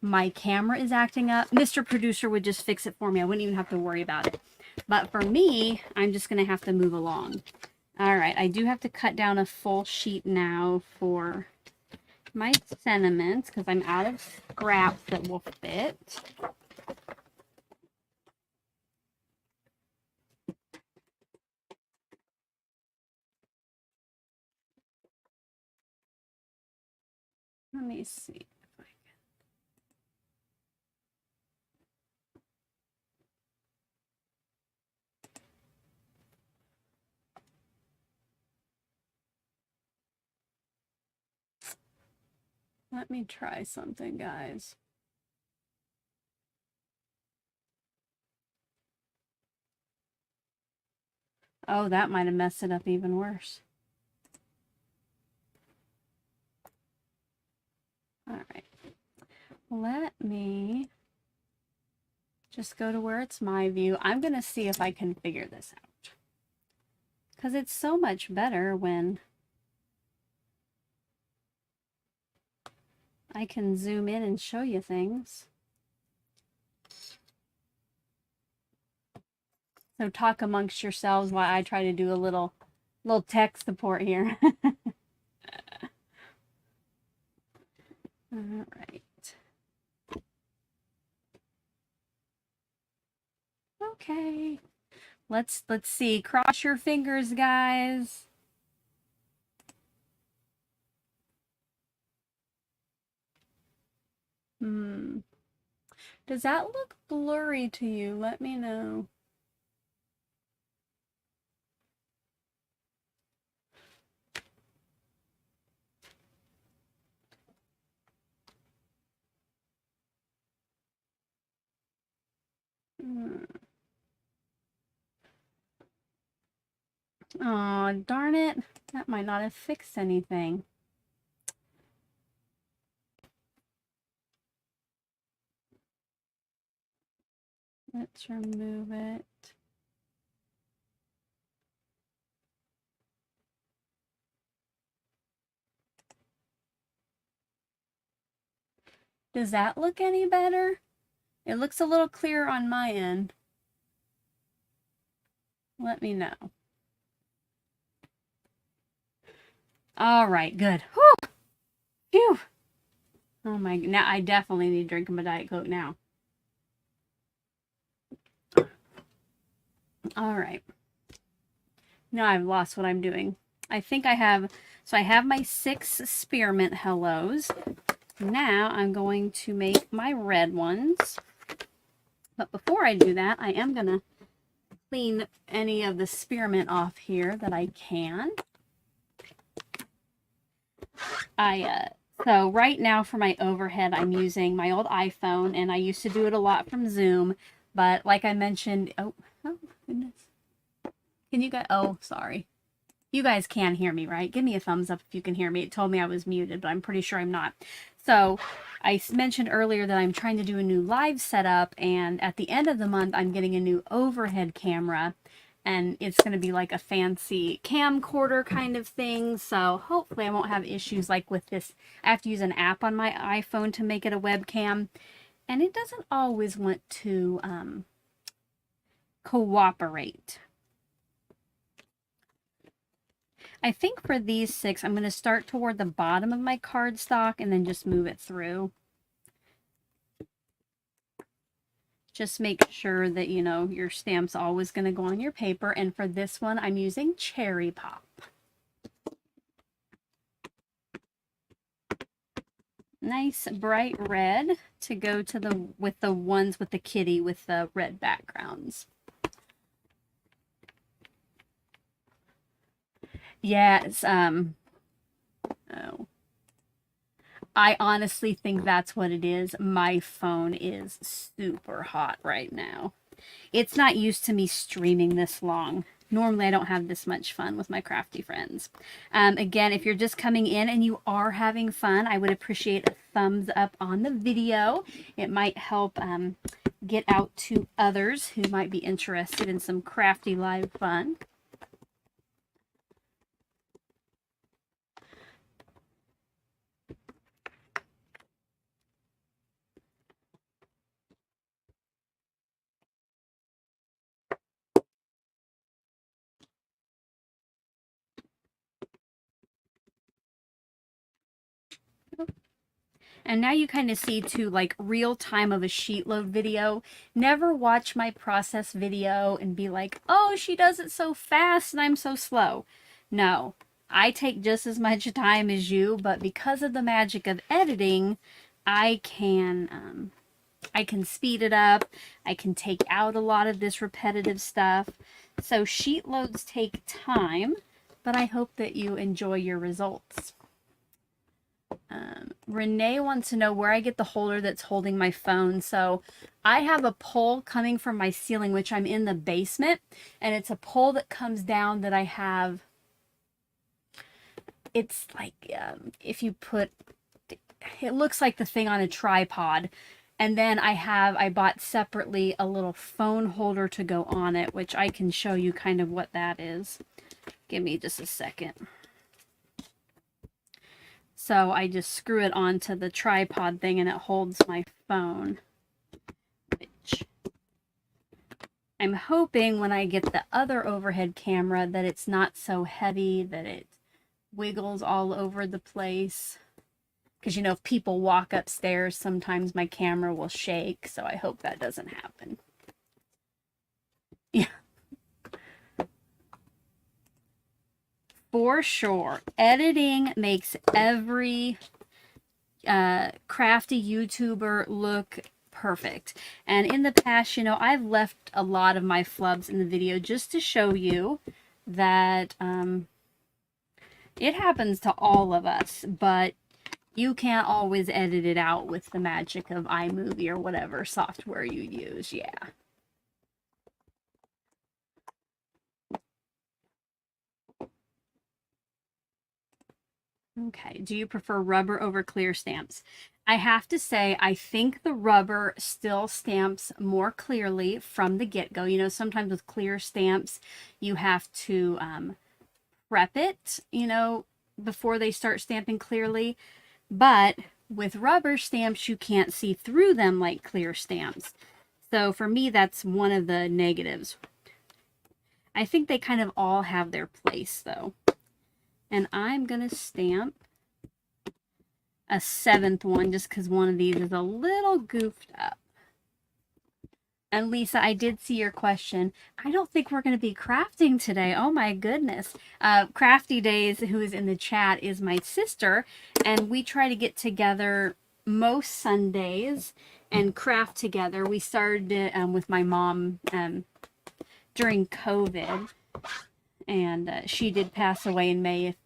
my camera is acting up, Mr. Producer would just fix it for me. I wouldn't even have to worry about it. But for me, I'm just going to have to move along. All right, I do have to cut down a full sheet now for my sentiments because I'm out of scraps that will fit. Let me see if I can. Let me try something, guys. Oh, that might have messed it up even worse. All right. Let me just go to where it's my view. I'm going to see if I can figure this out. Because it's so much better when I can zoom in and show you things. So talk amongst yourselves while I try to do a little tech support here. All right. Okay. Let's see. Cross your fingers, guys. Does that look blurry to you? Let me know. Oh, darn it. That might not have fixed anything. Let's remove it. Does that look any better? It looks a little clearer on my end. Let me know. All right, good. Whew. Phew. Oh my, now I definitely need to drink my Diet Coke now. All right. Now I've lost what I'm doing. I think I have, so I have my 6 spearmint hellos. Now I'm going to make my red ones. But before I do that, I am going to clean any of the spearmint off here that I can. So right now for my overhead, I'm using my old iPhone, and I used to do it a lot from Zoom. But like I mentioned, oh goodness. Can you guys, oh, sorry. You guys can hear me, right? Give me a thumbs up if you can hear me. It told me I was muted, but I'm pretty sure I'm not. So I mentioned earlier that I'm trying to do a new live setup, and at the end of the month, I'm getting a new overhead camera, and it's going to be like a fancy camcorder kind of thing. So hopefully I won't have issues like with this. I have to use an app on my iPhone to make it a webcam, and it doesn't always want to cooperate. I think for these 6, I'm going to start toward the bottom of my cardstock and then just move it through. Just make sure that, you know, your stamp's always going to go on your paper. And for this one, I'm using Cherry Pop. Nice bright red to go to with the ones with the kitty with the red backgrounds. Yes, oh. I honestly think that's what it is. My phone is super hot right now. It's not used to me streaming this long. Normally, I don't have this much fun with my crafty friends. Again, if you're just coming in and you are having fun, I would appreciate a thumbs up on the video. It might help get out to others who might be interested in some crafty live fun. And now you kind of see too, like real time of a sheet load video. Never watch my process video and be like, oh, she does it so fast and I'm so slow. No, I take just as much time as you, but because of the magic of editing, I can speed it up. I can take out a lot of this repetitive stuff. So sheet loads take time, but I hope that you enjoy your results. Renee wants to know where I get the holder that's holding my phone. So I have a pole coming from my ceiling, which I'm in the basement, and it's a pole that comes down that I have. It's like if you put, it looks like the thing on a tripod. And then I bought separately a little phone holder to go on it, which I can show you kind of what that is. Give me just a second. So I just screw it onto the tripod thing and it holds my phone. Which I'm hoping when I get the other overhead camera that it's not so heavy that it wiggles all over the place. Because, you know, if people walk upstairs, sometimes my camera will shake. So I hope that doesn't happen. Yeah. For sure. Editing makes every crafty YouTuber look perfect. And in the past, you know, I've left a lot of my flubs in the video just to show you that it happens to all of us, but you can't always edit it out with the magic of iMovie or whatever software you use. Yeah. Okay, do you prefer rubber over clear stamps? I have to say, I think the rubber still stamps more clearly from the get-go. You know, sometimes with clear stamps, you have to prep it, you know, before they start stamping clearly. But with rubber stamps, you can't see through them like clear stamps. So for me, that's one of the negatives. I think they kind of all have their place though. And I'm going to stamp a 7th one just because one of these is a little goofed up. And Lisa, I did see your question. I don't think we're going to be crafting today. Oh my goodness. Crafty Days, who is in the chat, is my sister. And we try to get together most Sundays and craft together. We started it with my mom during COVID. And she did pass away in May,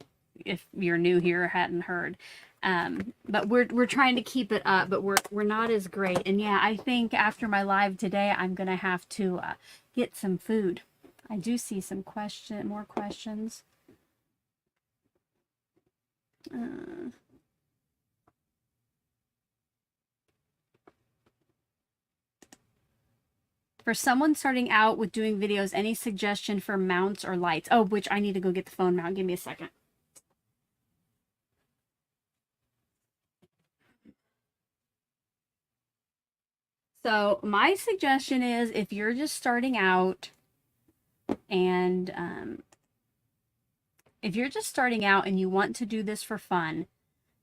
if you're new here or hadn't heard. But we're trying to keep it up, but we're not as great. And yeah, I think after my live today, I'm gonna have to get some food. I do see some more questions. For someone starting out with doing videos, any suggestion for mounts or lights? Oh, which I need to go get the phone mount. Give me a second. So my suggestion is, if you're just starting out and you want to do this for fun,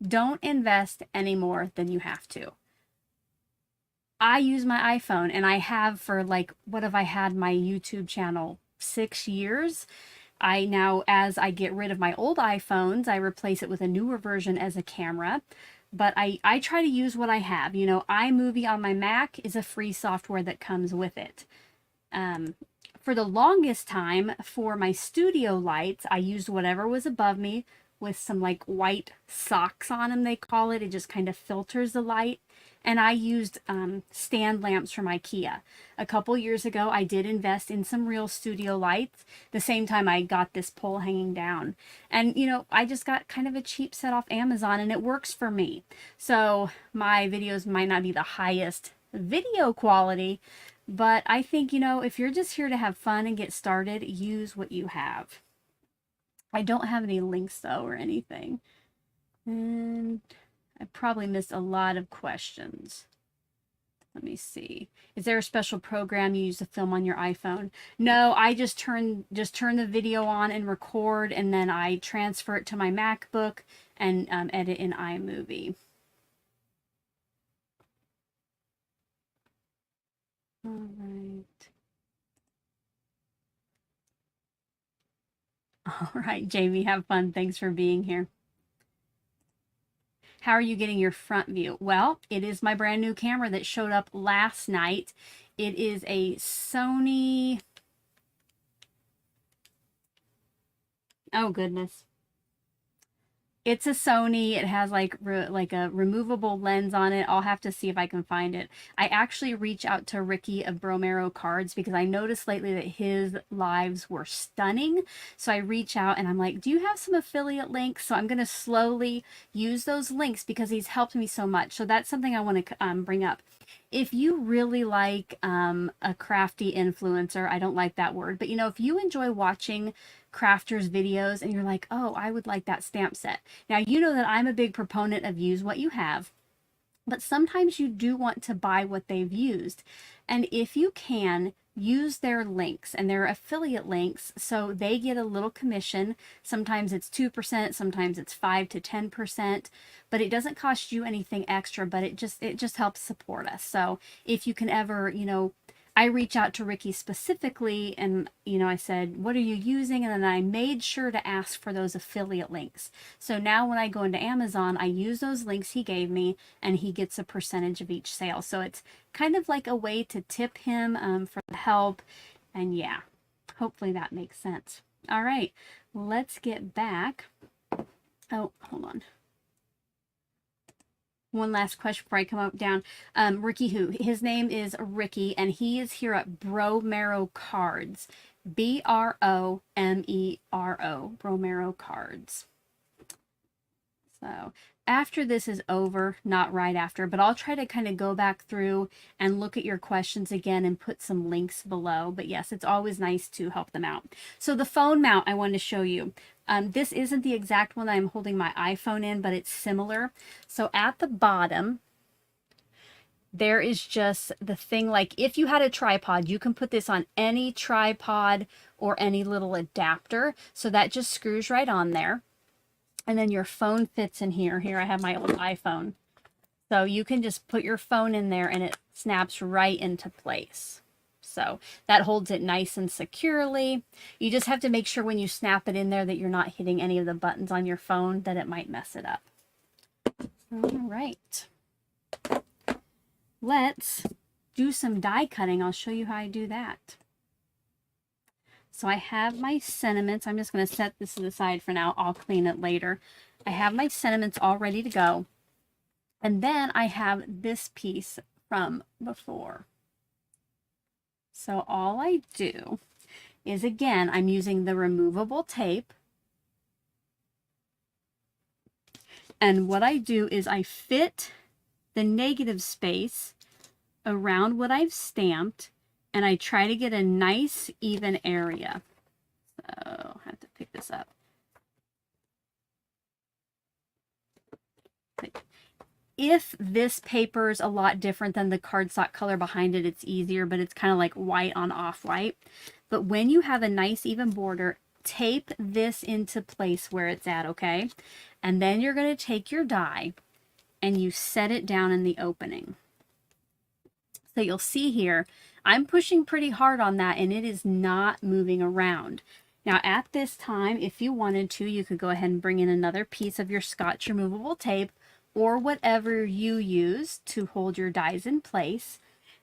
don't invest any more than you have to. I use my iPhone, and I have for like, what have I had my YouTube channel? 6 years. I now, as I get rid of my old iPhones, I replace it with a newer version as a camera. But I try to use what I have. You know, iMovie on my Mac is a free software that comes with it. For the longest time, for my studio lights, I used whatever was above me with some like white socks on them, they call it. It just kind of filters the light. And I used stand lamps from IKEA. A couple years ago, I did invest in some real studio lights. The same time I got this pole hanging down. And, you know, I just got kind of a cheap set off Amazon, and it works for me. So my videos might not be the highest video quality, but I think, you know, if you're just here to have fun and get started, use what you have. I don't have any links, though, or anything. And I probably missed a lot of questions. Let me see. Is there a special program you use to film on your iPhone? No, I just turn the video on and record, and then I transfer it to my MacBook and edit in iMovie. All right. All right, Jamie, have fun. Thanks for being here. How are you getting your front view? Well, it is my brand new camera that showed up last night. It is a Sony. Oh, goodness. It's a Sony. It has like a removable lens on it. I'll have to see if I can find it. I actually reach out to Ricky of Bromero Cards because I noticed lately that his lives were stunning. So I reach out and I'm like, do you have some affiliate links? So I'm going to slowly use those links because he's helped me so much. So that's something I want to bring up. If you really like a crafty influencer, I don't like that word, but you know, if you enjoy watching crafters videos and you're like, oh, I would like that stamp set. Now, you know that I'm a big proponent of use what you have, but sometimes you do want to buy what they've used. And if you can, use their links and their affiliate links so they get a little commission. Sometimes it's 2%, sometimes it's 5 to 10%, but it doesn't cost you anything extra, but it just helps support us. So if you can ever, you know, I reach out to Ricky specifically and, you know, I said, what are you using? And then I made sure to ask for those affiliate links. So now when I go into Amazon, I use those links he gave me and he gets a percentage of each sale. So it's kind of like a way to tip him for the help. And yeah, hopefully that makes sense. All right, let's get back. Oh, hold on. One last question before I come up down. Ricky who? His name is Ricky, and he is here at Bromero Cards. Bromero, Bromero Cards. So after this is over, not right after, but I'll try to kind of go back through and look at your questions again and put some links below. But yes, it's always nice to help them out. So the phone mount I wanted to show you. This isn't the exact one that I'm holding my iPhone in, but it's similar. So at the bottom, there is just the thing, like if you had a tripod, you can put this on any tripod or any little adapter. So that just screws right on there. And then your phone fits in here. Here I have my old iPhone. So you can just put your phone in there and it snaps right into place. So that holds it nice and securely. You just have to make sure when you snap it in there that you're not hitting any of the buttons on your phone, that it might mess it up. All right. Let's do some die cutting. I'll show you how I do that. So I have my sentiments. I'm just going to set this to the side for now. I'll clean it later. I have my sentiments all ready to go. And then I have this piece from before. So all I do is, again, I'm using the removable tape. And what I do is I fit the negative space around what I've stamped, and I try to get a nice even area. So I have to pick this up. If this paper is a lot different than the cardstock color behind it, it's easier, but it's kind of like white on off-white. But when you have a nice even border, tape this into place where it's at, okay? And then you're going to take your die and you set it down in the opening. So you'll see here, I'm pushing pretty hard on that and it is not moving around. Now at this time, if you wanted to, you could go ahead and bring in another piece of your Scotch removable tape or whatever you use to hold your dies in place.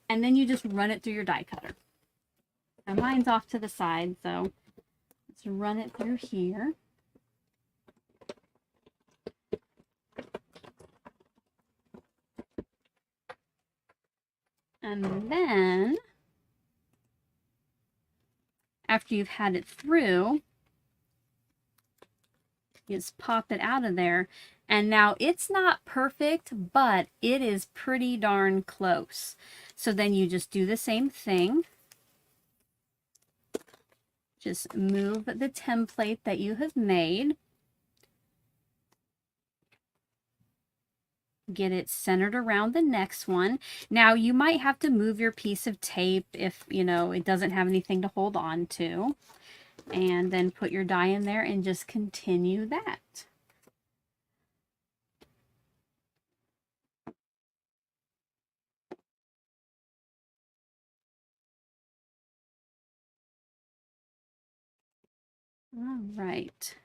And then you just run it through your die cutter. Now mine's off to the side, so let's run it through here. And then, after you've had it through, you just pop it out of there. And now it's not perfect, but it is pretty darn close. So then you just do the same thing. Just move the template that you have made. Get it centered around the next one. Now you might have to move your piece of tape if, you know, it doesn't have anything to hold on to. And then put your die in there and just continue that. All right.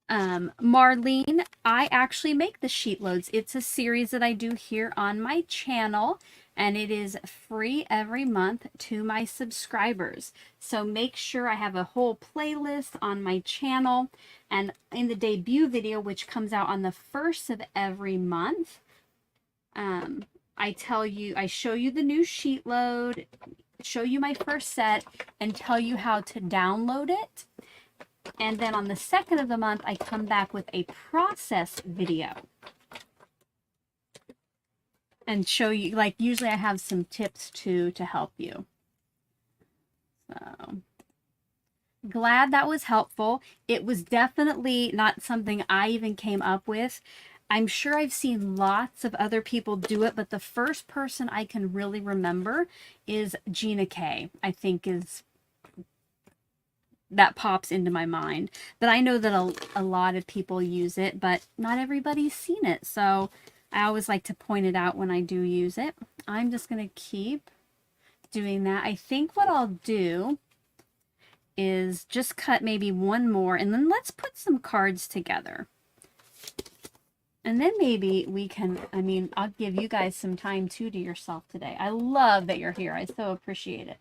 Marlene, I actually make the sheet loads. It's a series that I do here on my channel, and it is free every month to my subscribers. So make sure I have a whole playlist on my channel, and in the debut video, which comes out on the 1st of every month, I show you the new sheet load, show you my first set, and tell you how to download it. And then on the 2nd of the month, I come back with a process video and show you, like, usually I have some tips too to help you. So glad that was helpful. It was definitely not something I even came up with. I'm sure I've seen lots of other people do it, but the first person I can really remember is Gina K. I think that pops into my mind. But I know that a lot of people use it, but not everybody's seen it. So I always like to point it out when I do use it. I'm just going to keep doing that. I think what I'll do is just cut maybe one more, and then let's put some cards together. And then maybe we can, I mean, I'll give you guys some time too to yourself today. I love that you're here. I so appreciate it.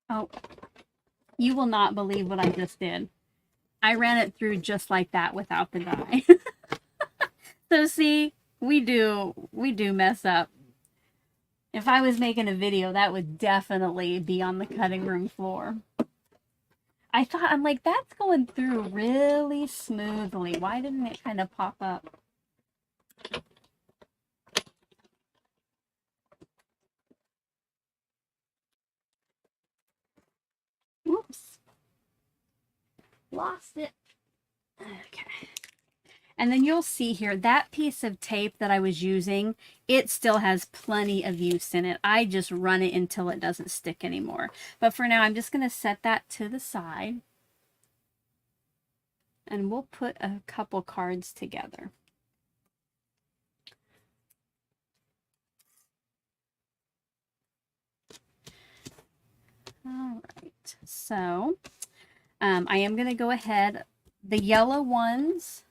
Oh, you will not believe what I just did. I ran it through just like that without the die. So see, we do mess up. If I was making a video, that would definitely be on the cutting room floor. I'm like, that's going through really smoothly. Why didn't it kind of pop up? lost it. Okay. And then you'll see here, that piece of tape that I was using, it still has plenty of use in it. I just run it until it doesn't stick anymore. But for now, I'm just going to set that to the side. And we'll put a couple cards together. All right, so I am going to go ahead. The yellow ones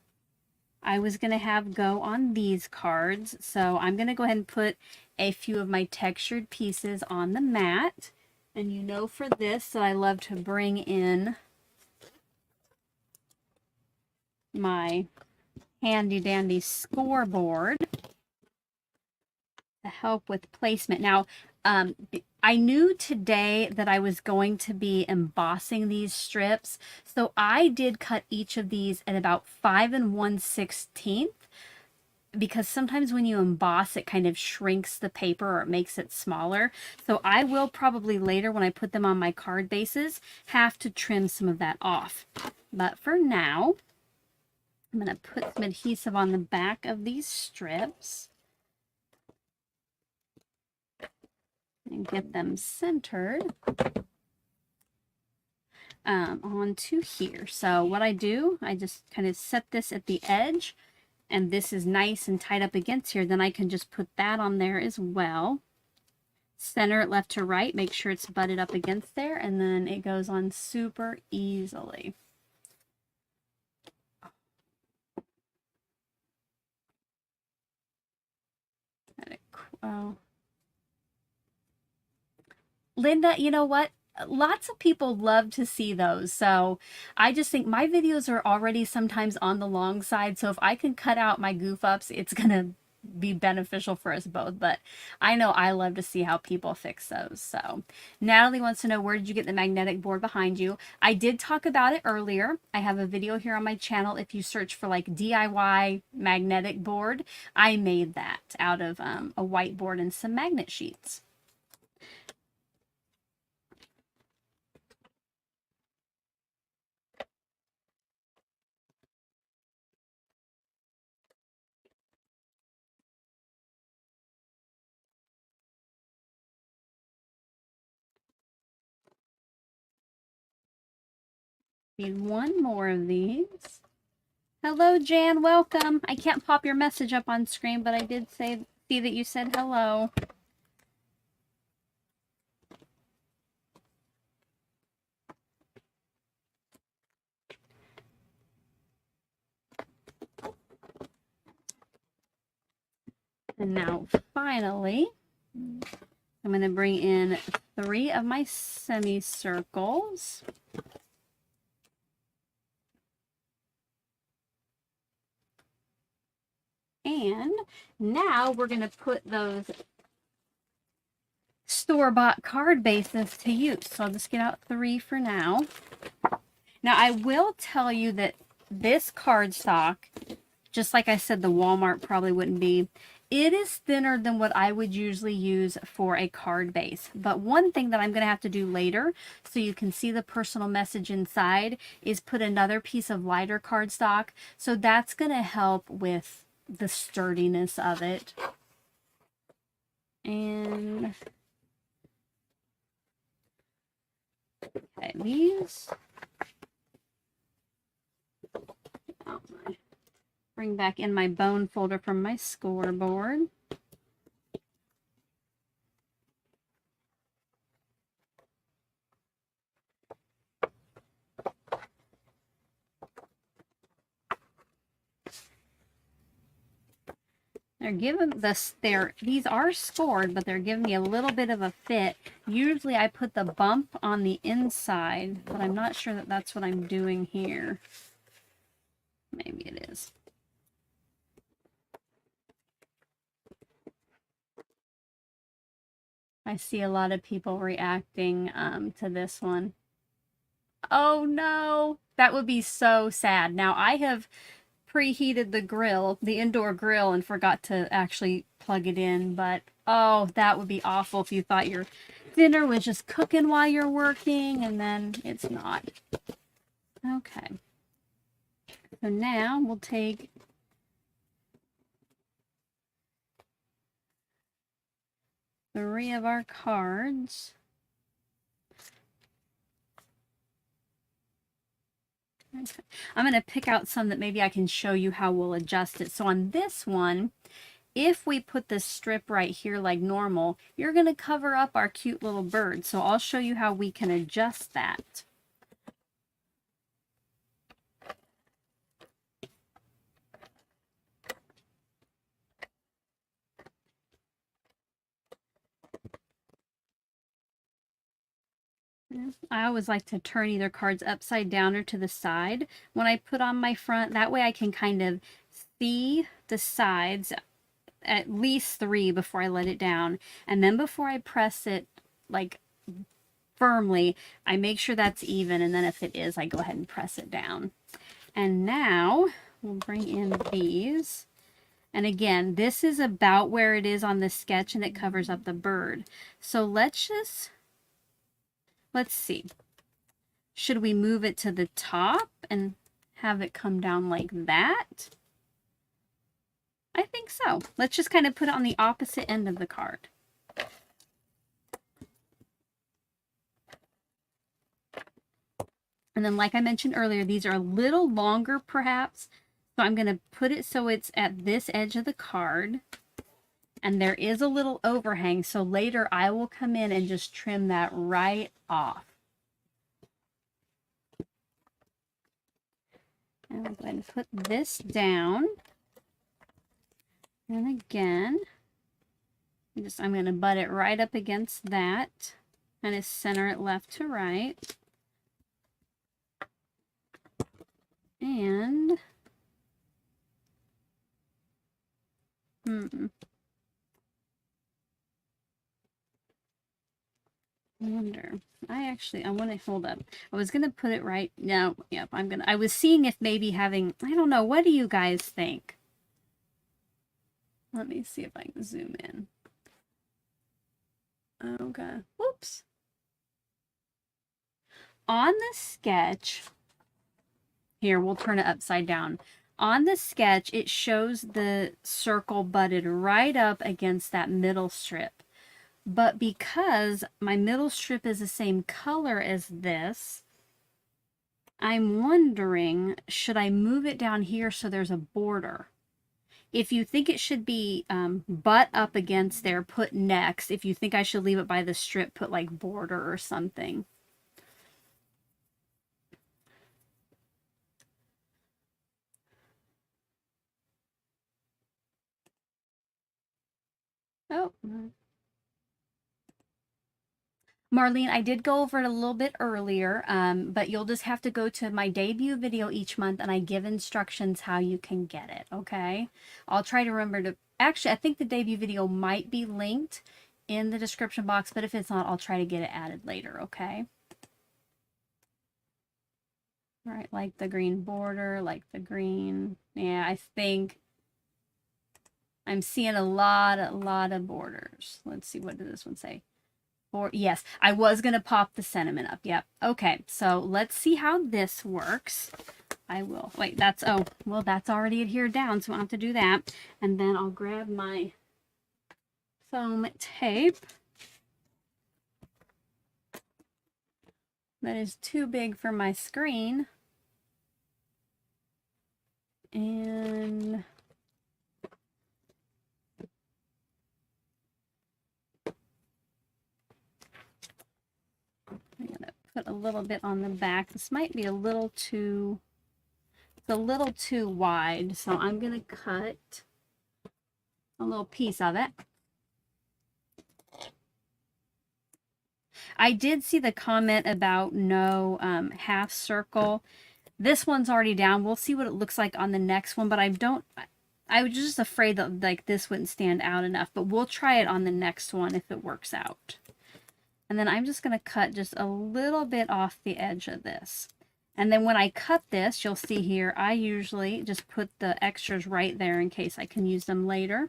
I was going to have go on these cards. So I'm going to go ahead and put a few of my textured pieces on the mat. And you know for this that I love to bring in my handy dandy scoreboard to help with placement. Now, I knew today that I was going to be embossing these strips, so I did cut each of these at about 5 1/16, because sometimes when you emboss, it kind of shrinks the paper or it makes it smaller. So I will probably later, when I put them on my card bases, have to trim some of that off. But for now, I'm going to put some adhesive on the back of these strips and get them centered onto here. So what I do, I just kind of set this at the edge, and this is nice and tied up against here. Then I can just put that on there as well. Center it left to right, make sure it's butted up against there, and then it goes on super easily. Oh. Linda, you know what? Lots of people love to see those. So I just think my videos are already sometimes on the long side. So if I can cut out my goof ups, it's going to be beneficial for us both. But I know I love to see how people fix those. So Natalie wants to know, where did you get the magnetic board behind you? I did talk about it earlier. I have a video here on my channel. If you search for like DIY magnetic board, I made that out of a whiteboard and some magnet sheets. Need one more of these. Hello, Jan. Welcome. I can't pop your message up on screen, but I did see that you said hello. And now, finally, I'm going to bring in 3 of my semicircles. And now we're going to put those store-bought card bases to use. So I'll just get out 3 for now. Now, I will tell you that this cardstock, just like I said, the Walmart probably wouldn't be, it is thinner than what I would usually use for a card base. But one thing that I'm going to have to do later, so you can see the personal message inside, is put another piece of lighter cardstock. So that's going to help with the sturdiness of it. And okay, these. Bring back in my bone folder from my scoreboard. They're giving this, these are scored, but they're giving me a little bit of a fit. Usually I put the bump on the inside, but I'm not sure that that's what I'm doing here. Maybe it is. I see a lot of people reacting to this one. Oh no, that would be so sad. Now I have preheated the grill, the indoor grill, and forgot to actually plug it in, but oh, that would be awful if you thought your dinner was just cooking while you're working and then it's not. Okay. So now we'll take three of our cards. Okay. I'm going to pick out some that maybe I can show you how we'll adjust it. So on this one, if we put the strip right here like normal, you're going to cover up our cute little bird. So I'll show you how we can adjust that. I always like to turn either cards upside down or to the side when I put on my front. That way I can kind of see the sides, at least three before I let it down. And then before I press it like firmly, I make sure that's even. And then if it is, I go ahead and press it down. And now we'll bring in these. And again, this is about where it is on the sketch and it covers up the bird. So let's see. Should we move it to the top and have it come down like that? I think so. Let's just kind of put it on the opposite end of the card. And then like I mentioned earlier, these are a little longer perhaps. So I'm going to put it so it's at this edge of the card. And there is a little overhang. So later I will come in and just trim that right off. And I'm going to put this down. And again, I'm going to butt it right up against that. Kind of center it left to right. And I wonder. I want to hold up. I was going to put it right. No, yep, I was seeing if maybe having, I don't know. What do you guys think? Let me see if I can zoom in. Okay. Whoops. On the sketch, here, we'll turn it upside down. On the sketch, it shows the circle butted right up against that middle strip. But because my middle strip is the same color as this, I'm wondering, should I move it down here so there's a border? If you think it should be butt up against there, put next. If you think I should leave it by the strip, put like border or something. Oh. Marlene, I did go over it a little bit earlier, but you'll just have to go to my debut video each month and I give instructions how you can get it, okay? I'll try to remember to, actually, I think the debut video might be linked in the description box, but if it's not, I'll try to get it added later, okay? All right, like the green border, like the green. Yeah, I think I'm seeing a lot of borders. Let's see, what does this one say? Or yes, I was going to pop the sentiment up. Yep. Okay, so let's see how this works. I will. Wait, that's, oh, well, that's already adhered down, so I'll have to do that. And then I'll grab my foam tape. That is too big for my screen. And I'm going to put a little bit on the back. This might be a little too, it's a little too wide, so I'm going to cut a little piece of it. I did see the comment about no half circle. This one's already down. We'll see what it looks like on the next one, but I was just afraid that like this wouldn't stand out enough, but we'll try it on the next one if it works out. And then I'm just going to cut just a little bit off the edge of this. And then when I cut this, you'll see here, I usually just put the extras right there in case I can use them later.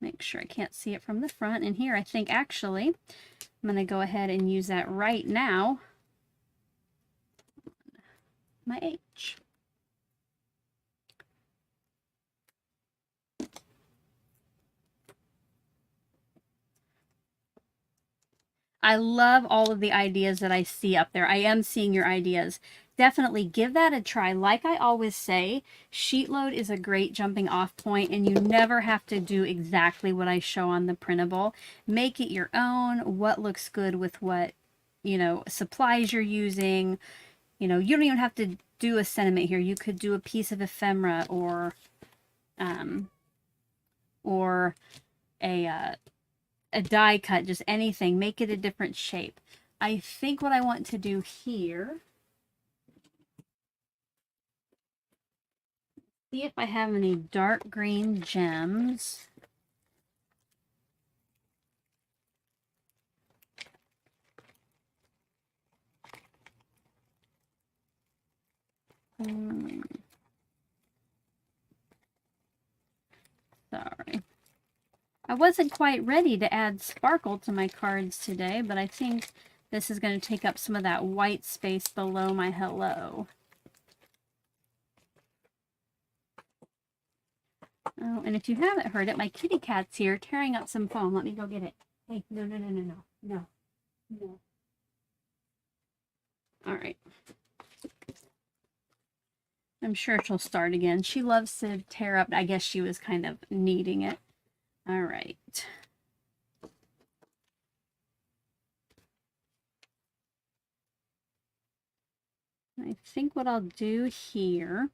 Make sure I can't see it from the front. And here, I think actually, I'm going to go ahead and use that right now. My H. I love all of the ideas that I see up there. I am seeing your ideas. Definitely give that a try. Like I always say, SheetLoad is a great jumping off point, and you never have to do exactly what I show on the printable. Make it your own, what looks good with what, you know, supplies you're using. You know, you don't even have to do a sentiment here. You could do a piece of ephemera or a die cut, just anything. Make it a different shape. I think what I want to do here, see if I have any dark green gems. Sorry. I wasn't quite ready to add sparkle to my cards today, but I think this is going to take up some of that white space below my hello. Oh, and if you haven't heard it, my kitty cat's here tearing up some foam. Let me go get it. Hey, no, no, no, no, no, no, no. All right. I'm sure she'll start again. She loves to tear up. I guess she was kind of needing it. All right. I think what I'll do here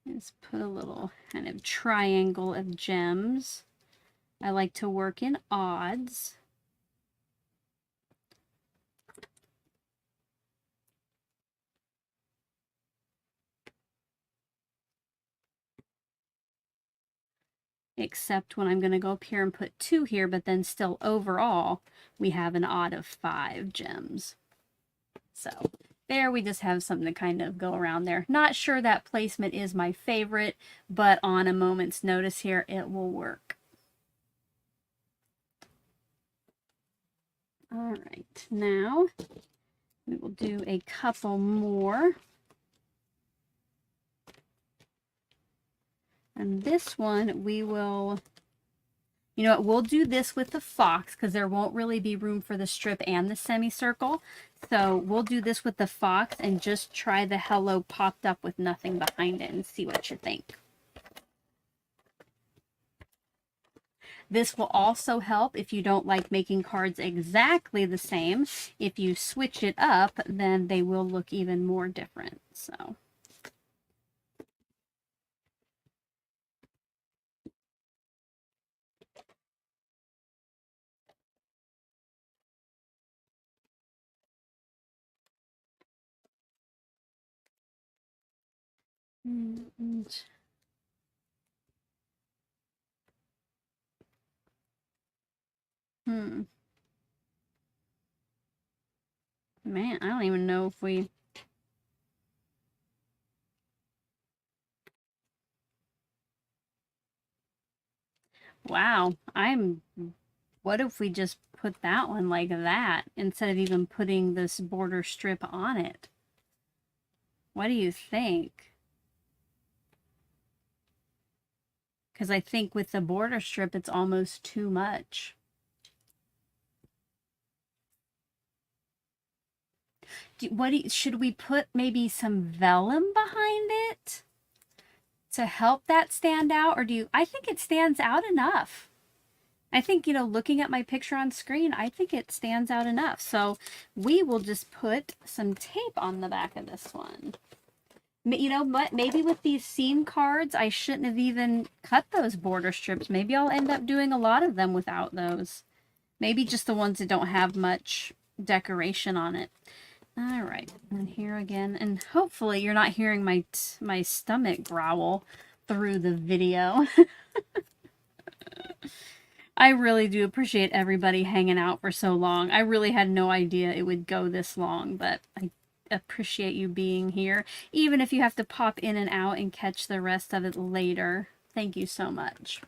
is put a little kind of triangle of gems. I like to work in odds. Except when I'm going to go up here and put 2 here, but then still overall we have an odd of 5 gems. So there we just have something to kind of go around there. Not sure that placement is my favorite, but on a moment's notice here, it will work. All right, now we will do a couple more. And this one we will, you know what, we'll do this with the fox because there won't really be room for the strip and the semicircle. So we'll do this with the fox and just try the hello popped up with nothing behind it and see what you think. This will also help if you don't like making cards exactly the same. If you switch it up, then they will look even more different. So. Man, I don't even know if we... Wow, what if we just put that one like that instead of even putting this border strip on it? What do you think? Because I think with the border strip, it's almost too much. Should we put maybe some vellum behind it to help that stand out? Or I think it stands out enough. I think, you know, looking at my picture on screen, I think it stands out enough. So we will just put some tape on the back of this one. You know what? Maybe with these scene cards, I shouldn't have even cut those border strips. Maybe I'll end up doing a lot of them without those. Maybe just the ones that don't have much decoration on it. All right, and here again, and hopefully you're not hearing my stomach growl through the video. I really do appreciate everybody hanging out for so long. I really had no idea it would go this long, but I appreciate you being here, even if you have to pop in and out and catch the rest of it later. Thank you so much.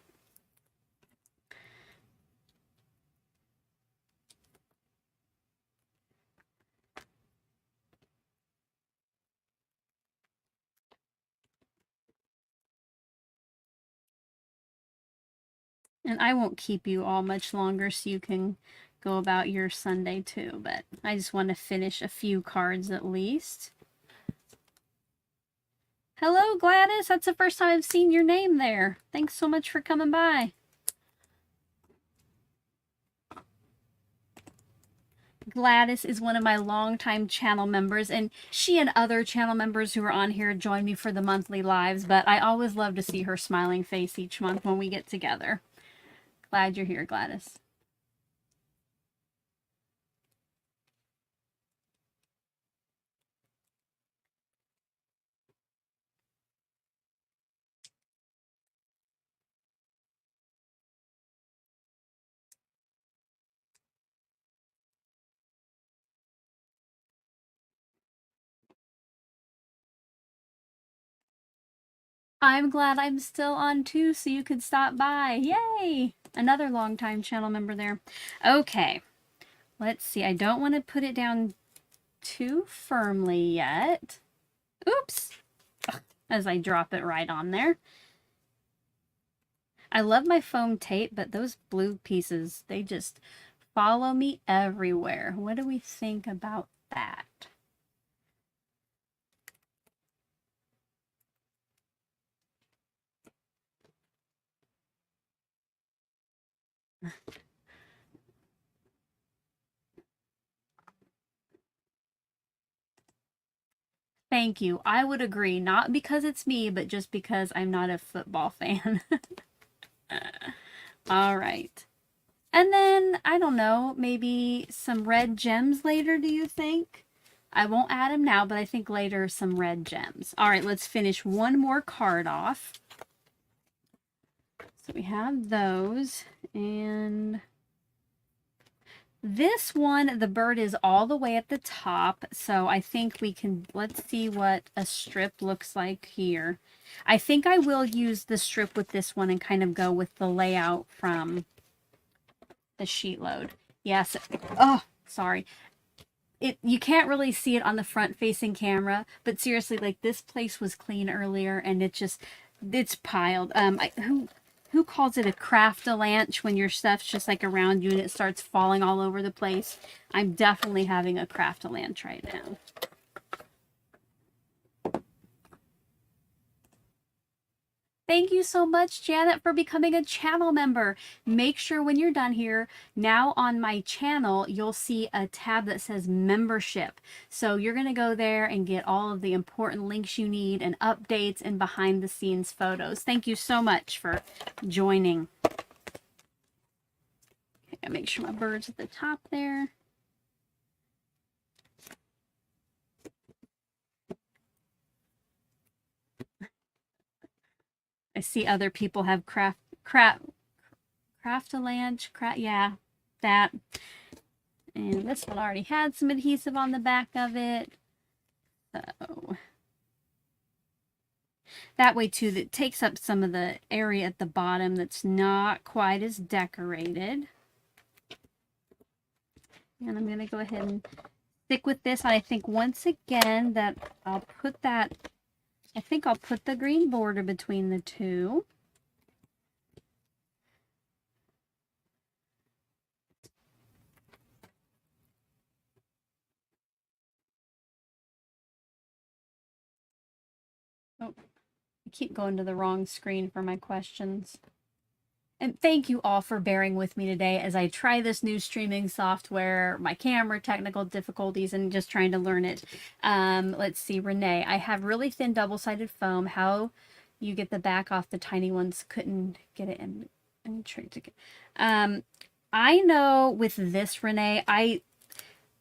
And I won't keep you all much longer so you can go about your Sunday too, but I just want to finish a few cards at least. Hello, Gladys. That's the first time I've seen your name there. Thanks so much for coming by. Gladys is one of my longtime channel members, and she and other channel members who are on here join me for the monthly lives, but I always love to see her smiling face each month when we get together. Glad you're here, Gladys. I'm glad I'm still on too, so you could stop by. Yay! Another longtime channel member there. Okay, let's see. I don't want to put it down too firmly yet. Oops! As I drop it right on there. I love my foam tape, but those blue pieces, they just follow me everywhere. What do we think about that? Thank you. I would agree. Not because it's me, but just because I'm not a football fan. All right. And then, I don't know, maybe some red gems later, do you think? I won't add them now, but I think later some red gems. All right, let's finish one more card off. So we have those, and this one, the bird is all the way at the top, so I think we can, let's see what a strip looks like here. I think I will use the strip with this one and kind of go with the layout from the SheetLoad. Yes. Oh, sorry. You can't really see it on the front facing camera, but seriously, like, this place was clean earlier and it's piled. Who calls it a craft-a-lanch when your stuff's just like around you and it starts falling all over the place? I'm definitely having a craft-a-lanch right now. Thank you so much, Janet, for becoming a channel member. Make sure when you're done here, now on my channel, you'll see a tab that says membership. So you're going to go there and get all of the important links you need and updates and behind the scenes photos. Thank you so much for joining. Okay, I'll make sure my bird's at the top there. I see other people have craft-a-lanch, yeah, that. And this one already had some adhesive on the back of it. So that way too, that takes up some of the area at the bottom that's not quite as decorated. And I'm going to go ahead and stick with this. I think once again that I'll put that, I think I'll put the green border between the two. Oh, I keep going to the wrong screen for my questions. And thank you all for bearing with me today as I try this new streaming software, my camera technical difficulties, and just trying to learn it. Let's see, Renee, I have really thin double-sided foam. How you get the back off the tiny ones? Couldn't get it in any trick to get. I know with this, Renee,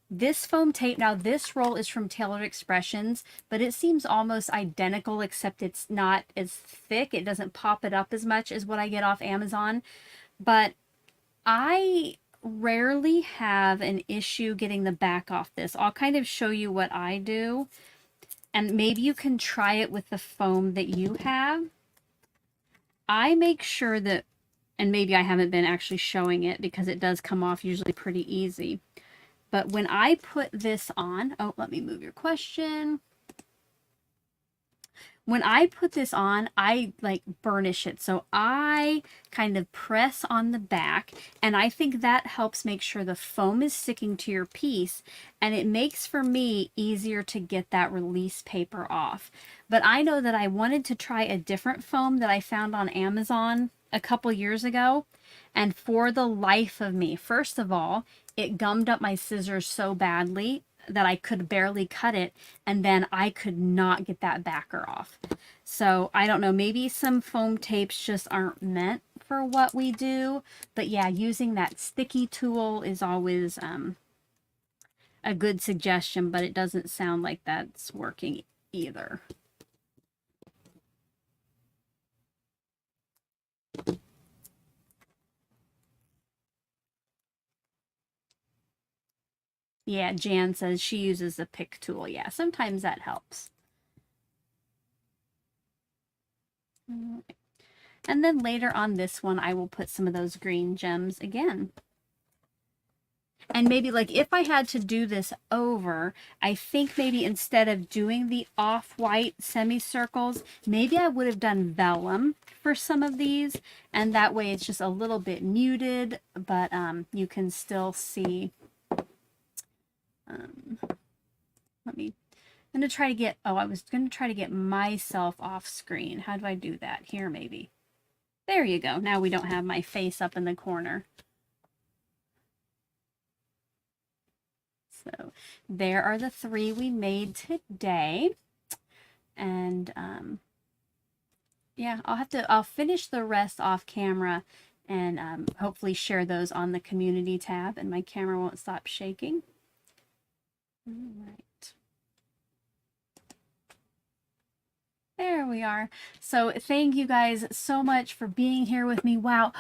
this foam tape, now this roll is from Tailored Expressions, but it seems almost identical, except it's not as thick. It doesn't pop it up as much as what I get off Amazon. But I rarely have an issue getting the back off this. I'll kind of show you what I do. And maybe you can try it with the foam that you have. I make sure that, and maybe I haven't been actually showing it because it does come off usually pretty easy. But when I put this on, oh, let me move your question. when I put this on, I like burnish it. So I kind of press on the back, and I think that helps make sure the foam is sticking to your piece, and it makes for me easier to get that release paper off. But I know that I wanted to try a different foam that I found on Amazon a couple years ago, and for the life of me, first of all, it gummed up my scissors so badly that I could barely cut it, and then I could not get that backer off. So I don't know, maybe some foam tapes just aren't meant for what we do, but yeah, using that sticky tool is always a good suggestion, but it doesn't sound like that's working either. Yeah, Jan says she uses the pick tool. Yeah, sometimes that helps. And then later on this one, I will put some of those green gems again. And maybe like if I had to do this over, I think maybe instead of doing the off-white semicircles, maybe I would have done vellum for some of these. And that way it's just a little bit muted, but you can still see. I'm going to try to get, I was going to try to get myself off screen. How do I do that? Here, maybe. There you go. Now we don't have my face up in the corner. So there are the 3 we made today. And yeah, I'll finish the rest off camera and hopefully share those on the community tab, and my camera won't stop shaking. All right. There we are. So thank you guys so much for being here with me. Wow,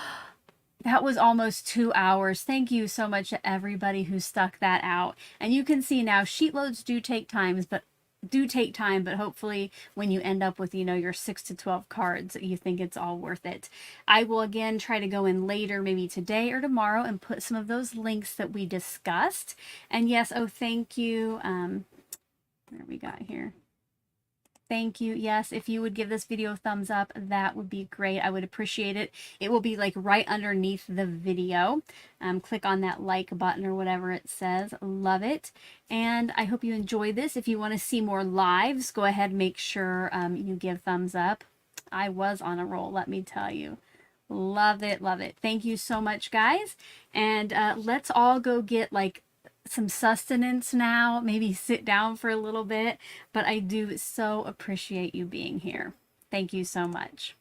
that was almost 2 hours. Thank you so much to everybody who stuck that out. And you can see now sheet loads do take time, but hopefully when you end up with, you know, your 6 to 12 cards, you think it's all worth it. I will again try to go in later, maybe today or tomorrow, and put some of those links that we discussed. And yes, oh, thank you. What do we got here? Thank you. Yes, if you would give this video a thumbs up, that would be great. I would appreciate it. It will be like right underneath the video. Click on that like button or whatever it says. Love it. And I hope you enjoy this. If you want to see more lives, go ahead and make sure you give thumbs up. I was on a roll, let me tell you. Love it, love it. Thank you so much, guys. And let's all go get like some sustenance now, maybe sit down for a little bit, but I do so appreciate you being here. Thank you so much.